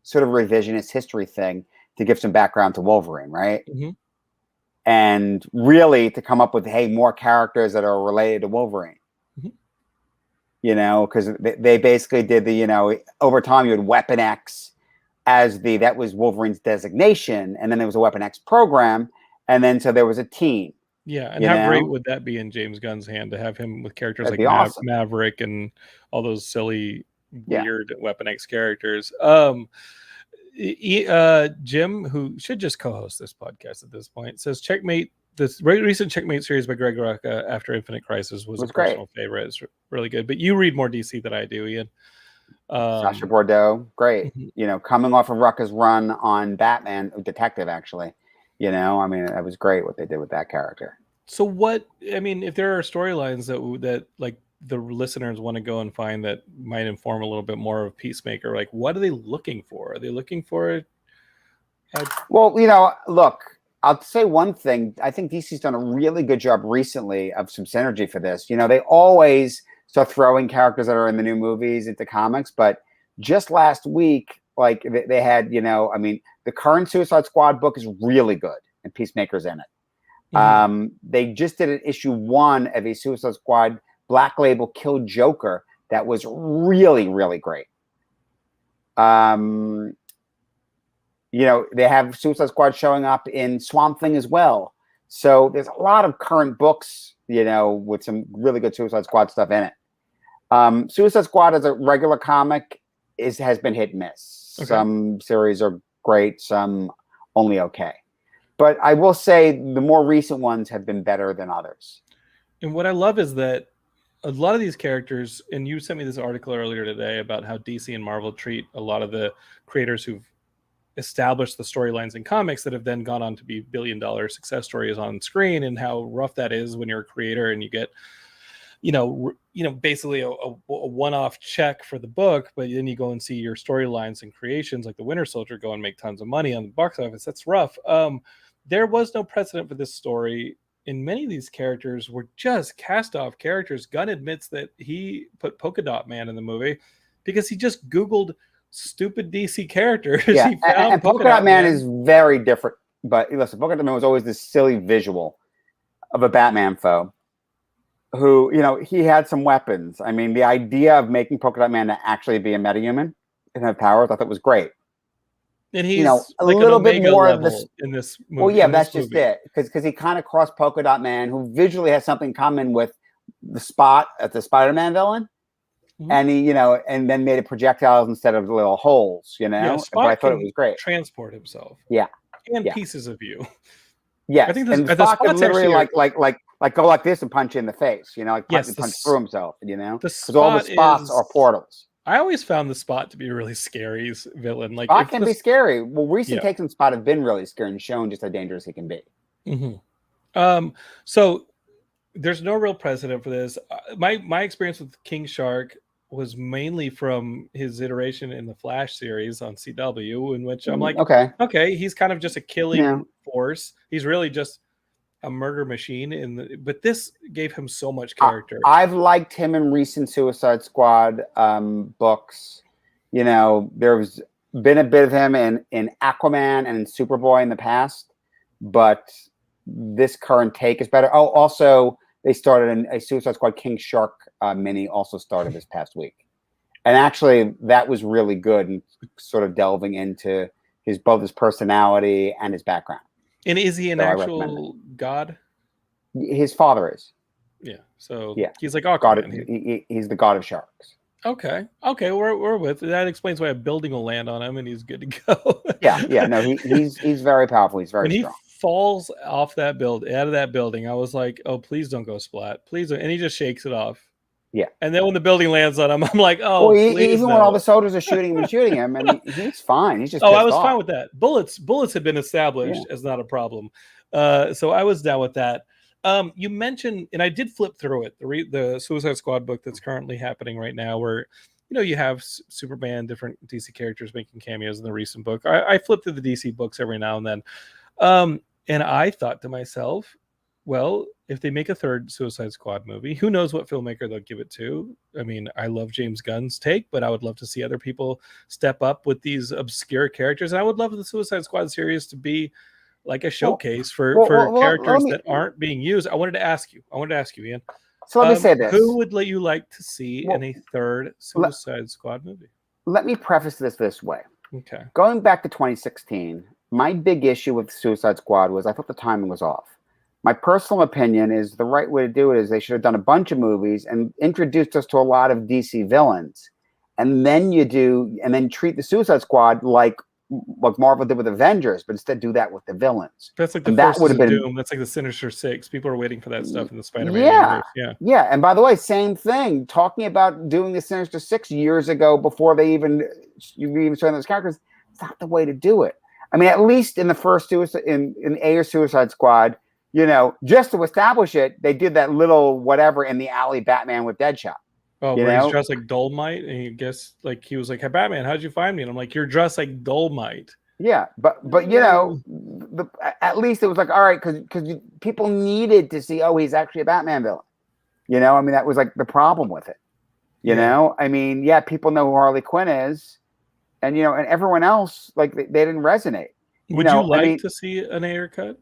sort of revisionist history thing to give some background to Wolverine, right? Mm-hmm. And really to come up with, hey, more characters that are related to Wolverine. Mm-hmm. Because they basically did the, over time you had Weapon X as that was Wolverine's designation, and then there was a Weapon X program, and then so there was a team. Yeah, and how great would that be in James Gunn's hand to have him with characters like awesome. Maverick and all those silly, weird Weapon X characters. Jim, who should just co-host this podcast at this point, says Checkmate. This recent Checkmate series by Greg Rucka after Infinite Crisis was a personal favorite. It's really good. But you read more DC than I do, Ian. Sasha Bordeaux, great. Coming off of Rucka's run on Batman, Detective, actually. I mean, that was great what they did with that character. So if there are storylines that like the listeners want to go and find that might inform a little bit more of Peacemaker, like what are they looking for? Are they looking for Well, look, I'll say one thing. I think DC's done a really good job recently of some synergy for this. They always start throwing characters that are in the new movies into comics, but just last week, like they had, the current Suicide Squad book is really good, and Peacemaker's in it. Mm-hmm. They just did an issue 1 of a Suicide Squad Black Label Kill Joker that was really, really great. They have Suicide Squad showing up in Swamp Thing as well. So there's a lot of current books, with some really good Suicide Squad stuff in it. Suicide Squad as a regular comic has been hit and miss. Okay. Some series are great, some only okay. But I will say the more recent ones have been better than others. And what I love is that a lot of these characters, and you sent me this article earlier today about how DC and Marvel treat a lot of the creators who've established the storylines in comics that have then gone on to be billion-dollar success stories on screen, and how rough that is when you're a creator and you get basically a one-off check for the book, but then you go and see your storylines and creations like the Winter Soldier go and make tons of money on the box office. That's rough. There was no precedent for this story, and many of these characters were just cast-off characters. Gunn admits that he put Polka Dot Man in the movie because he just Googled stupid DC characters. Yeah, and Polka Dot Man is very different. But listen, Polka Dot Man was always this silly visual of a Batman foe who, he had some weapons. I mean, the idea of making Polka Dot Man to actually be a metahuman and have powers, I thought was great. And he's a like little bit more of this in this movie. Well, yeah, that's just it. Because he kind of crossed Polka Dot Man, who visually has something in common with the Spot at the Spider-Man villain. Mm-hmm. And he, and then made it projectiles instead of little holes, Yeah, but I thought it was great. Transport himself. Yeah. And pieces of you. Yeah. I think and Spock could literally like go like this and punch you in the face, punch through himself, because all the spots are portals. I always found the Spot to be a really scary villain. Like Spot can be scary. Well, recent takes on Spot have been really scary and shown just how dangerous he can be. Mm-hmm. So there's no real precedent for this. My experience with King Shark was mainly from his iteration in the Flash series on CW, in which I'm like, okay, he's kind of just a killing force. He's really just a murder machine. But this gave him so much character. I've liked him in recent Suicide Squad books. There's been a bit of him in Aquaman and in Superboy in the past, but this current take is better. Oh, also, they started a Suicide Squad King Shark mini also started this past week. And actually, that was really good and sort of delving into both his personality and his background. And is he an actual god? His father is. Yeah. So Yeah. he's like God, Aquaman. he's the god of sharks. Okay. We're with that. Explains why a building will land on him and he's good to go. Yeah. No, he's very powerful. He's very when strong. He falls off out of that building, I was like, oh, please don't go splat. Please don't. And he just shakes it off. Yeah. And then when the building lands on him, I'm like, oh, well, please even no. when all the soldiers are shooting him, and he's fine. He's just I was off. fine with that. Bullets had been established as not a problem. So I was down with that. You mentioned, and I did flip through it, the Suicide Squad book that's currently happening right now, where you have Superman, different DC characters making cameos in the recent book. I flip through the DC books every now and then, and I thought to myself, well, if they make a third Suicide Squad movie, who knows what filmmaker they'll give it to? I mean, I love James Gunn's take, but I would love to see other people step up with these obscure characters. And I would love the Suicide Squad series to be like a showcase for characters that aren't being used. I wanted to ask you, Ian. So let me say this. Who would you like to see in a third Suicide Squad movie? Let me preface this way. Okay. Going back to 2016, my big issue with Suicide Squad was I thought the timing was off. My personal opinion is the right way to do it is they should have done a bunch of movies and introduced us to a lot of DC villains. And then treat the Suicide Squad like Marvel did with Avengers, but instead do that with the villains. That's like the Forces of Doom. That's like the Sinister Six. People are waiting for that stuff in the Spider-Man universe. Yeah. And by the way, same thing. Talking about doing the Sinister Six years ago before you even started those characters, it's not the way to do it. I mean, at least in the first Suicide Squad, just to establish it, they did that little whatever in the alley Batman with Deadshot. Oh, where he's dressed like Dolomite, and he he was like, "Hey, Batman, how'd you find me?" And I'm like, "You're dressed like Dolomite." Yeah, but at least it was like, all right, because people needed to see, oh, he's actually a Batman villain. I mean, that was like the problem with it. I mean, people know who Harley Quinn is, and and everyone else, like they didn't resonate. Would you like to see an Ayer cut?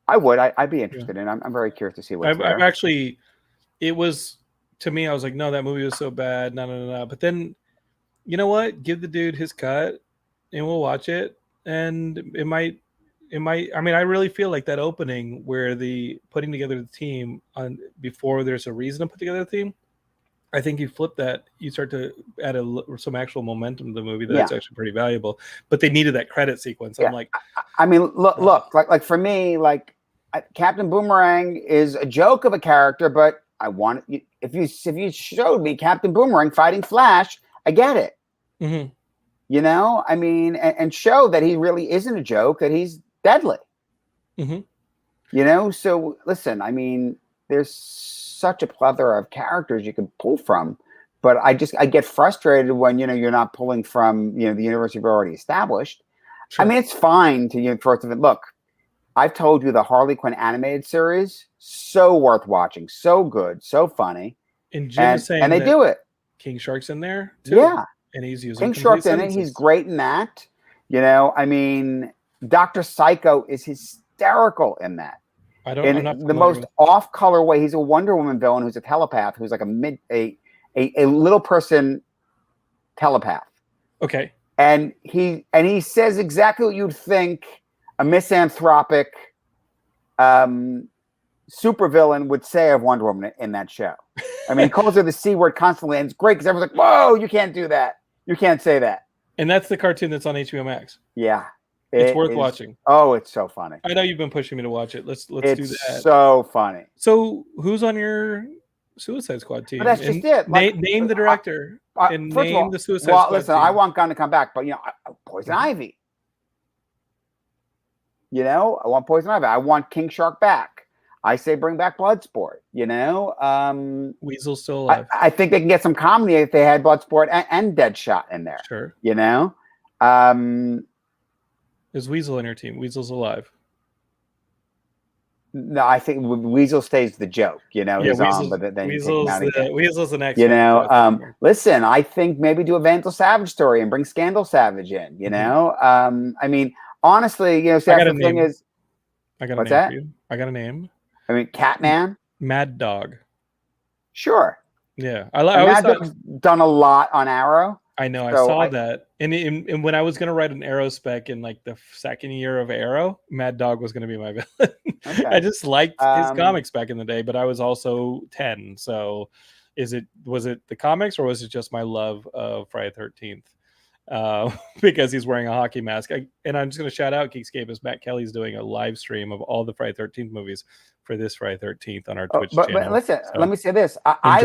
I would. I'd be interested in. I'm very curious to see what's there. I'm actually. It was. To me, I was like, no, that movie was so bad. No. But then, you know what? Give the dude his cut and we'll watch it. And it might, I mean, I really feel like that opening where the putting together the team before there's a reason to put together the team. I think you flip that, you start to add some actual momentum to the movie that's actually pretty valuable. But they needed that credit sequence. I'm like, I mean, look, like for me, like Captain Boomerang is a joke of a character, but I want it. If you showed me Captain Boomerang fighting Flash, I get it. Mm-hmm. I mean, and show that he really isn't a joke, that he's deadly. Mm-hmm. So listen, I mean, there's such a plethora of characters you can pull from, but I get frustrated when, you're not pulling from, the universe you've already established. Sure. I mean, it's fine to, first of it, look, I've told you the Harley Quinn animated series, so worth watching, so good, so funny. And Jim is saying and they do it. King Shark's in there too. Yeah. And he's using King Shark's in it. He's great in that. I mean, Dr. Psycho is hysterical in that. I'm not the most off-color way. He's a Wonder Woman villain who's a telepath, who's like a little person telepath. Okay. And he says exactly what you'd think a misanthropic supervillain would say of Wonder Woman in that show. I mean, he calls her the C word constantly, and it's great because everyone's like, whoa, you can't do that. You can't say that. And that's the cartoon that's on HBO Max. Yeah. It's worth watching. Oh, it's so funny. I know you've been pushing me to watch it. Let's do that. It's so funny. So who's on your Suicide Squad team? But that's just it. Name the director and name the Suicide Squad team. Listen, I want Gunn to come back, but Poison Ivy. I want Poison Ivy. I want King Shark back. I say bring back Bloodsport. Weasel's still alive. I think they can get some comedy if they had Bloodsport and Deadshot in there. Sure. Is Weasel in your team? Weasel's alive. No, I think Weasel stays the joke. He's on, but then Weasel's an excellent. Listen, I think maybe do a Vandal Savage story and bring Scandal Savage in. I mean, honestly, the thing is, I got a name for you. I got a name. I mean, Catman, Mad Dog. Sure. Yeah, Mad Dog's done a lot on Arrow. I know. I saw that, and when I was going to write an Arrow spec in like the second year of Arrow, Mad Dog was going to be my villain. Okay. I just liked his comics back in the day, but I was also 10. So was it the comics, or was it just my love of Friday the 13th? Because he's wearing a hockey mask. And I'm just going to shout out Geekscape, as Matt Kelly's doing a live stream of all the Friday the 13th movies for this Friday the 13th on our Twitch channel. But listen, so let me say this. I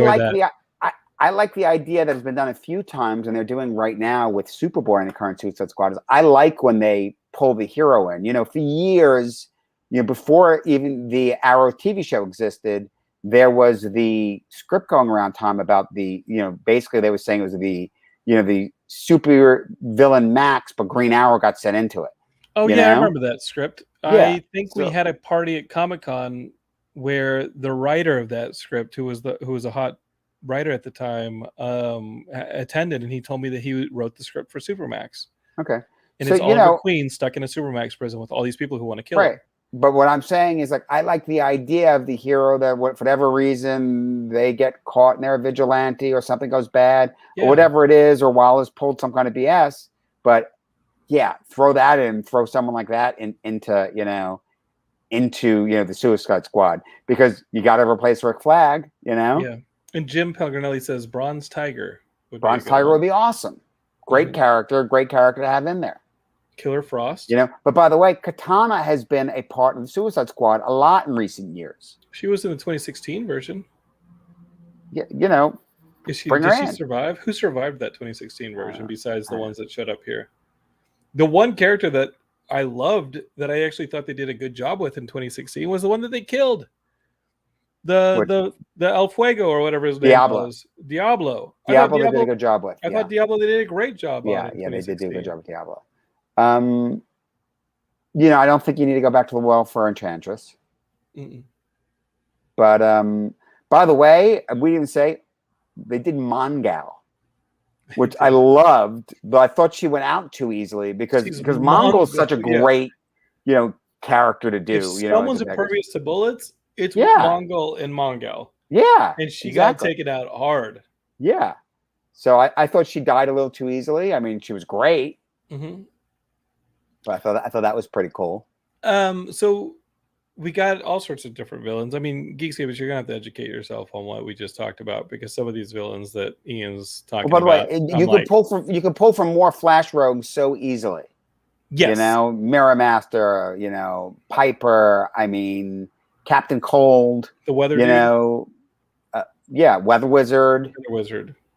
like the idea that has been done a few times, and they're doing right now with Superboy in the current Suicide Squad. Is I like when they pull the hero in. For years, before even the Arrow TV show existed, there was the script going around time about basically they were saying it was the super villain Max, but Green Arrow got sent into it. Oh yeah, I remember that script. Yeah, I think we had a party at Comic-Con where the writer of that script, who was a hot writer at the time, attended, and he told me that he wrote the script for Supermax. Okay. And it's Oliver Queen stuck in a Supermax prison with all these people who want to kill him. But what I'm saying is, I like the idea of the hero that, for whatever reason, they get caught and they're a vigilante, or something goes bad, or whatever it is, or Wallace pulled some kind of BS. But throw that in, throw someone like that into the Suicide Squad, because you got to replace Rick Flag. Yeah. And Jim Pelgrinelli says Bronze Tiger. Bronze Tiger would be awesome. Great character to have in there. Killer Frost. But by the way, Katana has been a part of the Suicide Squad a lot in recent years. She was in the 2016 version. Yeah, did she survive? Who survived that 2016 version besides the ones that showed up here? The one character that I loved, that I actually thought they did a good job with in 2016, was the one that they killed. The El Fuego, or whatever his name was. Diablo. Diablo they did a good job with. I thought Diablo they did a great job on. Yeah, they did do a good job with Diablo. I don't think you need to go back to the well for Enchantress. But by the way, we didn't say they did Mongal, which I loved, but I thought she went out too easily because Mongal's such a great, character to do. If someone's impervious to bullets, it's Mongol and Mongal. Yeah, and she got taken out hard. Yeah, so I thought she died a little too easily. I mean, she was great. But I thought that was pretty cool. So we got all sorts of different villains. I mean, Geekscape, you're gonna have to educate yourself on what we just talked about, because some of these villains that Ian's talking about. By the way, you can pull from more Flash rogues so easily. Yes. Mirror Master, Piper. I mean, Captain Cold. The Weather. Weather Wizard.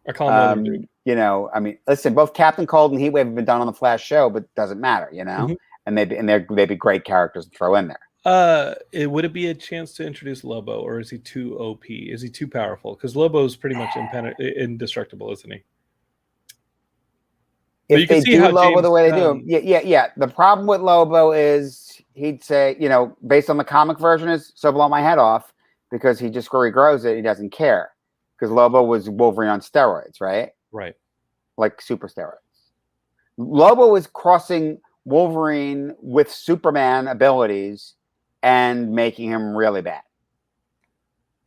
I call him Weather Dude. I mean, listen, both Captain Cold and Heatwave have been done on the Flash show, but it doesn't matter, and they'd be great characters to throw in there. Would it be a chance to introduce Lobo, or is he too OP? Is he too powerful? Because Lobo's pretty much indestructible, isn't he? If they do Lobo the way they do him, yeah. The problem with Lobo is he'd say, based on the comic version, is so blow my head off, because he just regrows it. He doesn't care, because Lobo was Wolverine on steroids, right? Right. Like super steroids. Lobo was crossing Wolverine with Superman abilities and making him really bad.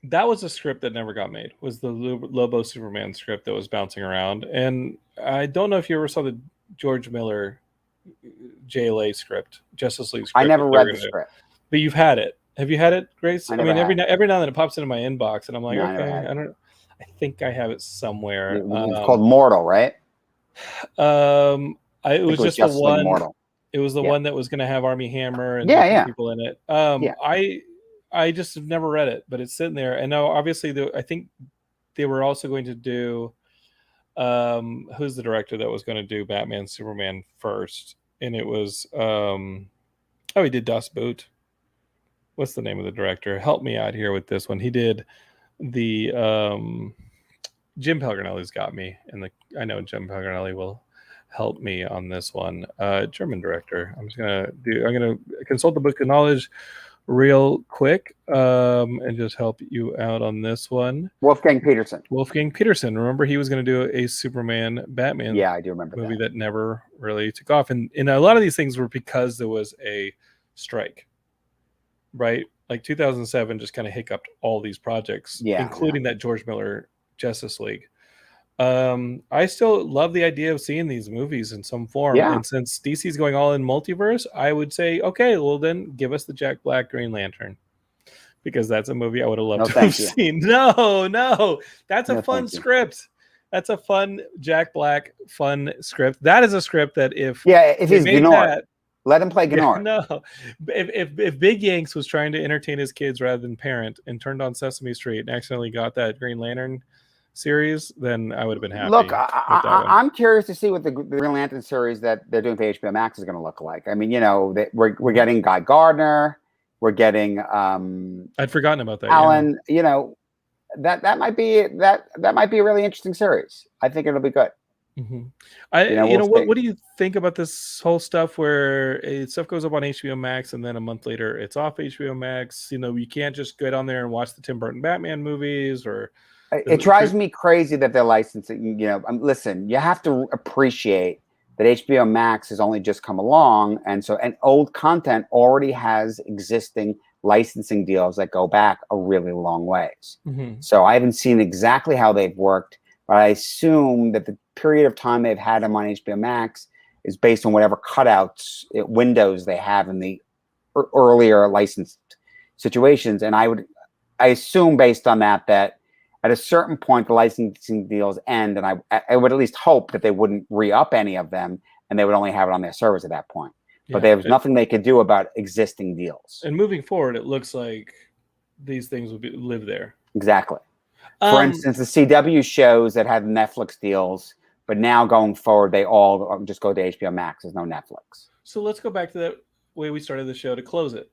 That was a script that never got made, was the Lobo Superman script that was bouncing around. And I don't know if you ever saw the George Miller JLA script, Justice League script. I never read the script. But you've had it. Have you had it, Grace? I mean, every now and then it pops into my inbox, and I'm like, I think I have it somewhere. It's called Mortal, right? It was just the one. Mortal. It was the one that was going to have Armie Hammer and people in it. I just have never read it, but it's sitting there. And now, obviously, I think they were also going to do. Who's the director that was going to do Batman Superman first? And it was he did Das Boot. What's the name of the director? Help me out here with this one. He did the Jim Pelgrinelli's got me, and I know Jim Pelgrinelli will help me on this one. German director. I'm gonna consult the book of knowledge real quick and just help you out on this one. Wolfgang Peterson. Remember, he was going to do a Superman Batman I do remember movie that never really took off. And a lot of these things were because there was a strike, right? Like 2007 just kind of hiccuped all these projects, including that George Miller Justice League. I still love the idea of seeing these movies in some form. Yeah. And since DC's going all in multiverse, I would say, okay, well then give us the Jack Black Green Lantern. Because that's a movie I would have loved to have seen. No, that's a fun script. That's a fun Jack Black fun script. That is a script that if he's Gunnar, let him play Gunnar. No, if Big Yanks was trying to entertain his kids rather than parent and turned on Sesame Street and accidentally got that Green Lantern series, then I would have been happy. Look, I'm curious to see what the Green Lantern series that they're doing for HBO Max is going to look like. I mean, we're getting Guy Gardner. We're getting I'd forgotten about that. Alan, that might be a really interesting series. I think it'll be good. Mm-hmm. What do you think about this whole stuff where stuff goes up on HBO Max and then a month later it's off HBO Max? You can't just get on there and watch the Tim Burton Batman movies, or it drives me crazy that they're licensing. Listen, you have to appreciate that HBO Max has only just come along, and old content already has existing licensing deals that go back a really long ways. Mm-hmm. So I haven't seen exactly how they've worked, but I assume that the period of time they've had them on HBO Max is based on whatever cutouts, windows they have in the earlier licensed situations. And I assume based on that at a certain point, the licensing deals end, and I would at least hope that they wouldn't re-up any of them, and they would only have it on their servers at that point. But there was nothing they could do about existing deals. And moving forward, it looks like these things would live there. Exactly. For instance, the CW shows that had Netflix deals, but now going forward, they all just go to HBO Max. There's no Netflix. So let's go back to that way we started the show to close it.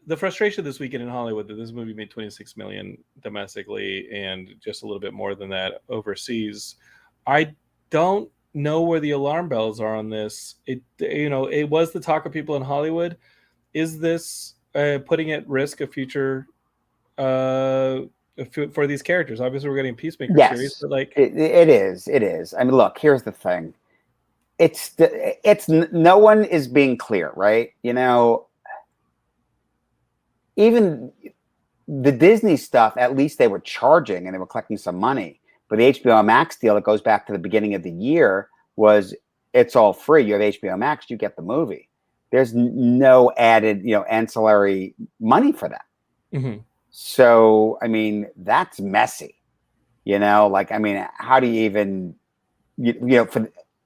The frustration this weekend in Hollywood that this movie made $26 million domestically and just a little bit more than that overseas. I don't know where the alarm bells are on this. It was the talk of people in Hollywood. Is this putting at risk a future for these characters? Obviously, we're getting Peacemaker series, but it is. I mean, look, here's the thing. It's no one is being clear, right? Even the Disney stuff, at least they were charging and they were collecting some money. But the HBO Max deal that goes back to the beginning of the year was it's all free. You have HBO Max, you get the movie. There's no added, ancillary money for that. Mm-hmm. So, I mean, that's messy. How do you even,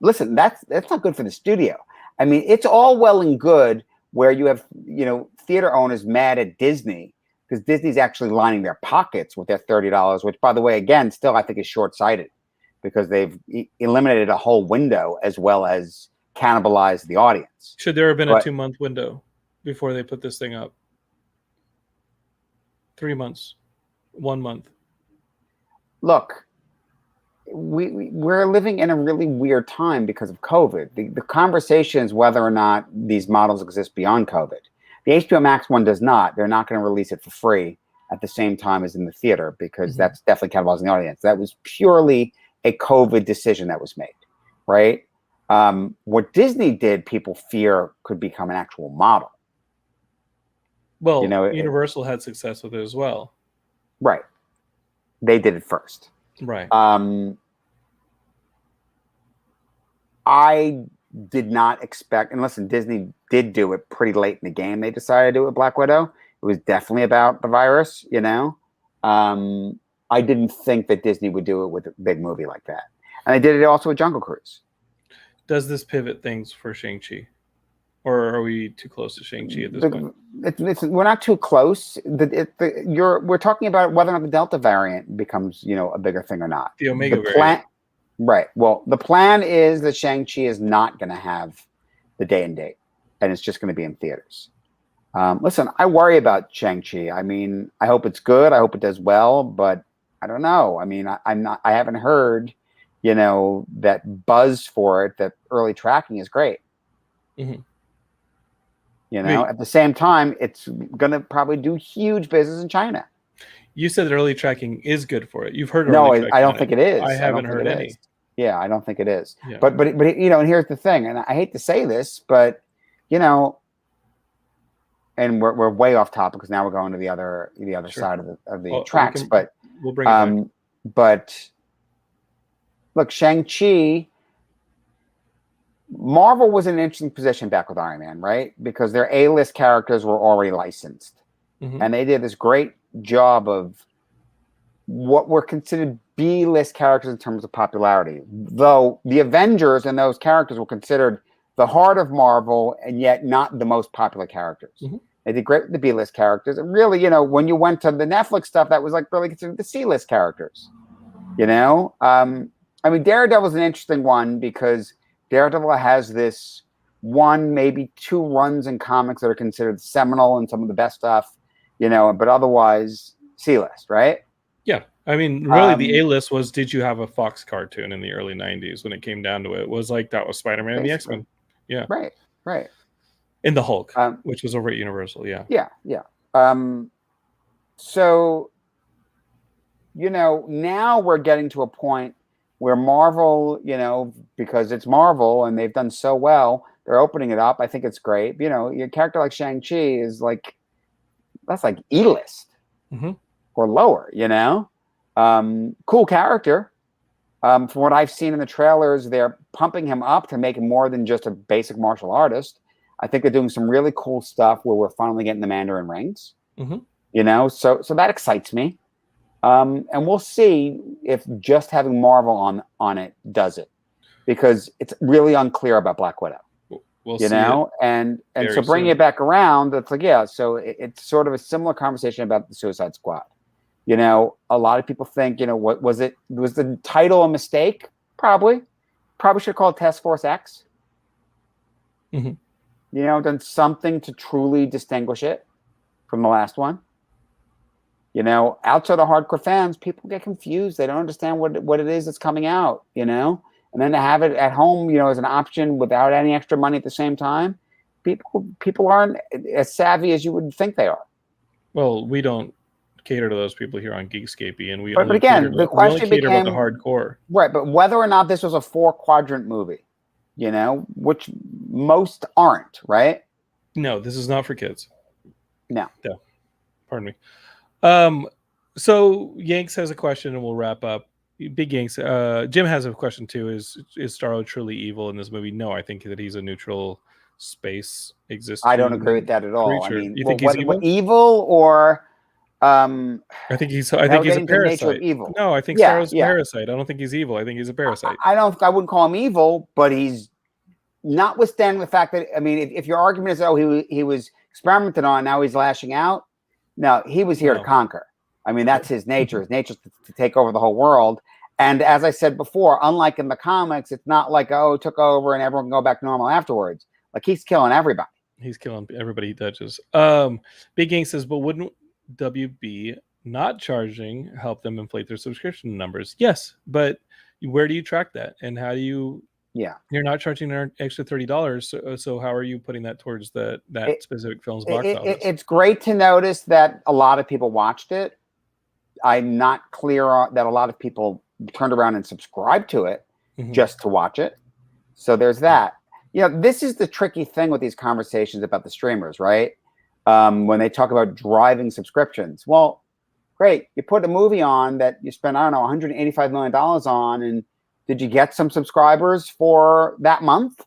listen, that's not good for the studio. I mean, it's all well and good where you have, theater owners mad at Disney because Disney's actually lining their pockets with their $30, which, by the way, again, still I think is short-sighted because they've eliminated a whole window as well as cannibalized the audience. Should there have been a 2-month window before they put this thing up? 3 months, 1 month. Look, we're living in a really weird time because of COVID. The conversation is whether or not these models exist beyond COVID. The HBO Max one does not. They're not going to release it for free at the same time as in the theater because that's definitely cannibalizing the audience. That was purely a COVID decision that was made, right? What Disney did, people fear could become an actual model. Well, Universal had success with it as well. Right. They did it first. Right. I did not expect, and listen, Disney did do it pretty late in the game. They decided to do it with Black Widow. It was definitely about the virus, I didn't think that Disney would do it with a big movie like that. And they did it also with Jungle Cruise. Does this pivot things for Shang-Chi? Or are we too close to Shang-Chi at this point? We're not too close. We're talking about whether or not the Delta variant becomes, a bigger thing or not. The Omega variant. Right. Well, the plan is that Shang-Chi is not going to have the day and date, and it's just going to be in theaters. Listen, I worry about Shang-Chi. I mean, I hope it's good. I hope it does well, but I don't know. I mean, I haven't heard, that buzz for it, that early tracking is great. Mm-hmm. At the same time, it's going to probably do huge business in China. You said that early tracking is good for it. You've heard no, I don't think it is. I haven't heard any. Yeah, I don't think it is. Yeah. But and here's the thing, and I hate to say this, but and we're way off topic because now we're going to the other sure. side of the tracks. We'll bring it back. But look, Shang-Chi, Marvel was in an interesting position back with Iron Man, right? Because their A-list characters were already licensed. And they did this great job of what were considered B-list characters in terms of popularity. Though the Avengers and those characters were considered the heart of Marvel and yet not the most popular characters. They did great with the B-list characters. And really, when you went to the Netflix stuff, that was like really considered the C-list characters. Daredevil's an interesting one because Daredevil has this one, maybe two runs in comics that are considered seminal and some of the best stuff, but otherwise C-list, right? Yeah. I mean, really the A-list was, did you have a Fox cartoon in the early 90s when it came down to it? It was like, that was Spider-Man and the X-Men. Yeah. Right. In the Hulk, which was over at Universal. Yeah. Yeah. So, now we're getting to a point where Marvel, because it's Marvel and they've done so well, they're opening it up. I think it's great. Your character like Shang-Chi is that's like E-list or lower, cool character. From what I've seen in the trailers, they're pumping him up to make him more than just a basic martial artist. I think they're doing some really cool stuff where we're finally getting the Mandarin rings, so that excites me. And we'll see if just having Marvel on it does it, because it's really unclear about Black Widow. We'll see and so bringing it back around, it's like, so it's sort of a similar conversation about the Suicide Squad. A lot of people think, what was it? Was the title a mistake? Probably should have called Task Force X. Done something to truly distinguish it from the last one. Outside of hardcore fans, people get confused. They don't understand what it is that's coming out, and then to have it at home, as an option without any extra money at the same time, people aren't as savvy as you would think they are. Well, we don't cater to those people here on Geekscape, Ian. But again, the question became about the hardcore, right? But whether or not this was a 4-quadrant movie, which most aren't, right? No, this is not for kids. No. Pardon me. So Yanks has a question, and we'll wrap up. Big Yanks. Jim has a question too. Is Staro truly evil in this movie? No, I think that he's a neutral space existing. I don't agree with that at all. Creature. I mean, you think he's evil or? I think he's a parasite. Evil. No, I think Staro's a parasite. I don't think he's evil. I think he's a parasite. I wouldn't call him evil, but he's, notwithstanding the fact that, if your argument is, he was experimented on, now he's lashing out. No, he was here to conquer. That's his nature. His nature is to take over the whole world. And as I said before, unlike in the comics, it's not like, it took over and everyone can go back to normal afterwards. Like, he's killing everybody. He's killing everybody he touches. Big Gang says, but wouldn't WB not charging help them inflate their subscription numbers? Yes, but where do you track that? And how do you... You're not charging an extra $30, so how are you putting that towards that specific film's box office? It's great to notice that a lot of people watched it. I'm not clear that a lot of people turned around and subscribed to it just to watch it. So there's that. This is the tricky thing with these conversations about the streamers, right? When they talk about driving subscriptions. Well, great. You put a movie on that you spent, $185 million on, and did you get some subscribers for that month?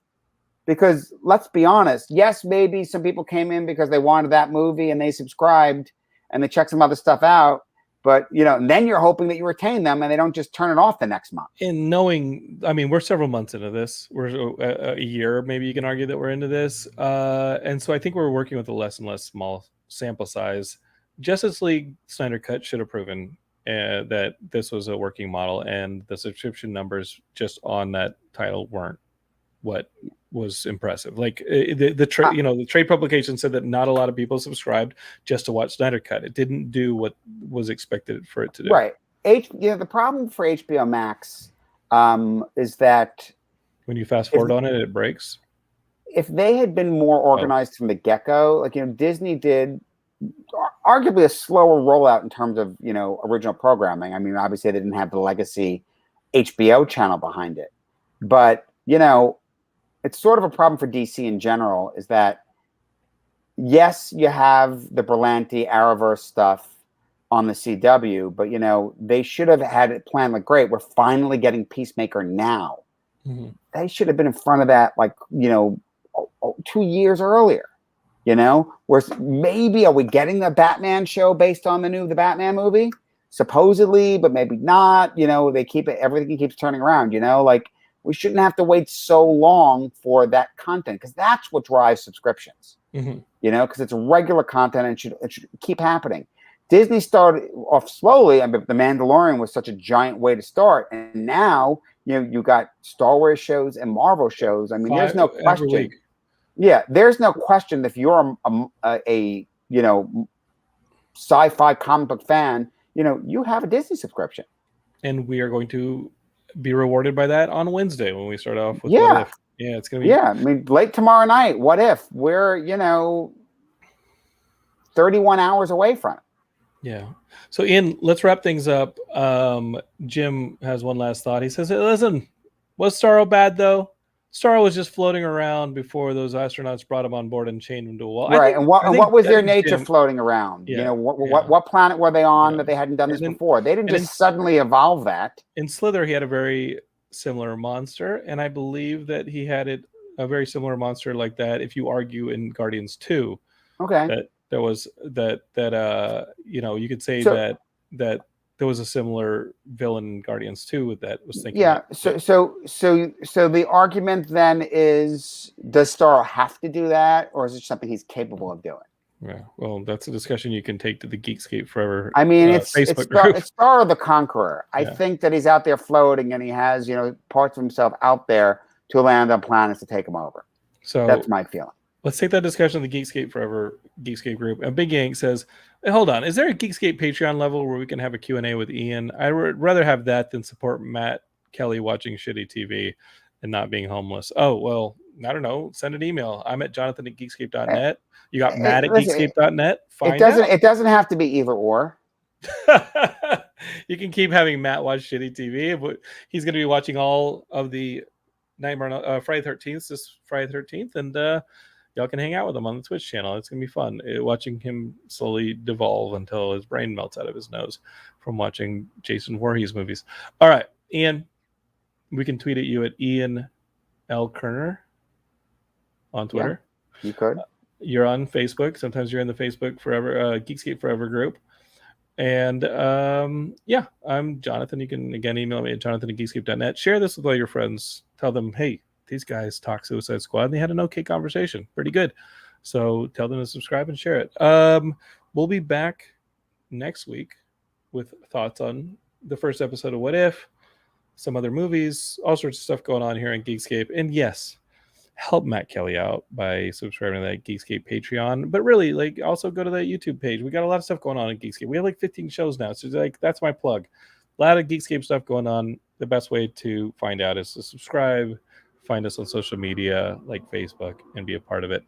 Because let's be honest, yes, maybe some people came in because they wanted that movie and they subscribed and they checked some other stuff out. But, and then you're hoping that you retain them and they don't just turn it off the next month. And knowing, we're several months into this. We're a year, maybe you can argue that we're into this. And so I think we're working with a less and less small sample size. Justice League Snyder Cut should have proven that this was a working model, and the subscription numbers just on that title weren't what was impressive. Like the trade publication said that not a lot of people subscribed just to watch Snyder Cut. It didn't do what was expected for it to do. Right. The problem for HBO Max is that when you fast forward on it, it breaks. If they had been more organized from the get-go, Disney did arguably a slower rollout in terms of original programming. Obviously they didn't have the legacy HBO channel behind it, but it's sort of a problem for DC in general, is that yes, you have the Berlanti Arrowverse stuff, on the CW, but they should have had it planned. Like, great, we're finally getting Peacemaker now. Mm-hmm. They should have been in front of that, 2 years earlier. Where maybe are we getting the Batman show based on the Batman movie? Supposedly, but maybe not. They keep it. Everything keeps turning around. We shouldn't have to wait so long for that content, because that's what drives subscriptions. Mm-hmm. Because it's regular content and it should keep happening. Disney started off slowly, but The Mandalorian was such a giant way to start, and now you got Star Wars shows and Marvel shows. I mean, there's no question. Yeah, there's no question that if you're a sci-fi comic book fan, you have a Disney subscription. And we are going to be rewarded by that on Wednesday when we start off with What If. Yeah, it's going to be. Yeah, I mean, late tomorrow night, What If? We're, 31 hours away from it. Yeah. So, Ian, let's wrap things up. Jim has one last thought. He says, hey, listen, was Staro bad, though? Staro was just floating around before those astronauts brought him on board and chained him to a wall. Right. And what was their nature floating around? Yeah, what planet were they on that they hadn't done this before? They didn't just suddenly evolve that. In Slither, he had a very similar monster, and I believe that he had a very similar monster like that, if you argue, in Guardians 2. Okay. That there was that you could say that there was a similar villain in Guardians 2 with that was thinking. Yeah. So the argument then is, does Staro have to do that, or is it something he's capable of doing? Yeah. Well, that's a discussion you can take to the Geekscape Forever. I mean, it's group. Staro the Conqueror. I think that he's out there floating, and he has parts of himself out there to land on planets to take him over. So that's my feeling. Let's take that discussion in the Geekscape Forever Geekscape group. And Big Yank says, hey, hold on, is there a Geekscape Patreon level where we can have a Q&A with Ian? I would rather have that than support Matt Kelly watching shitty TV and not being homeless. Oh, well, I don't know. Send an email. I'm at jonathan@geekscape.net. You got Matt at geekscape.net. It doesn't have to be either or. You can keep having Matt watch shitty TV, but he's going to be watching all of the Nightmare Friday 13th, this Friday 13th, and y'all can hang out with him on the Twitch channel. It's going to be fun watching him slowly devolve until his brain melts out of his nose from watching Jason Voorhees movies. All right, Ian, we can tweet at you at Ian L. Kerner on Twitter. Yeah, you could. You're on Facebook. Sometimes you're in the Facebook Forever Geekscape Forever group. And I'm Jonathan. You can again email me at jonathan@geekscape.net. Share this with all your friends. Tell them, hey, these guys talk Suicide Squad, and they had an okay conversation. Pretty good. So tell them to subscribe and share it. We'll be back next week with thoughts on the first episode of What If, some other movies, all sorts of stuff going on here on Geekscape. And yes, help Matt Kelly out by subscribing to that Geekscape Patreon. But really, also go to that YouTube page. We got a lot of stuff going on in Geekscape. We have 15 shows now. So that's my plug. A lot of Geekscape stuff going on. The best way to find out is to subscribe. Find us on social media like Facebook and be a part of it.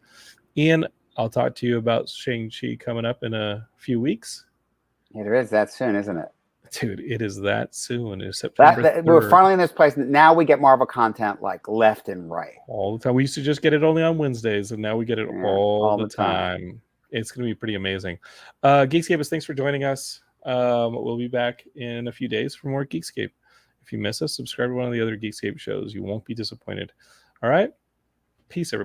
Ian, I'll talk to you about Shang-Chi coming up in a few weeks. It is that soon, isn't it? Dude, it is that soon. It's September 3rd. We're finally in this place. Now we get Marvel content left and right. All the time. We used to just get it only on Wednesdays, and now we get it all the time. It's going to be pretty amazing. Geekscape, thanks for joining us. We'll be back in a few days for more Geekscape. If you miss us, subscribe to one of the other Geekscape shows. You won't be disappointed. All right? Peace, everybody.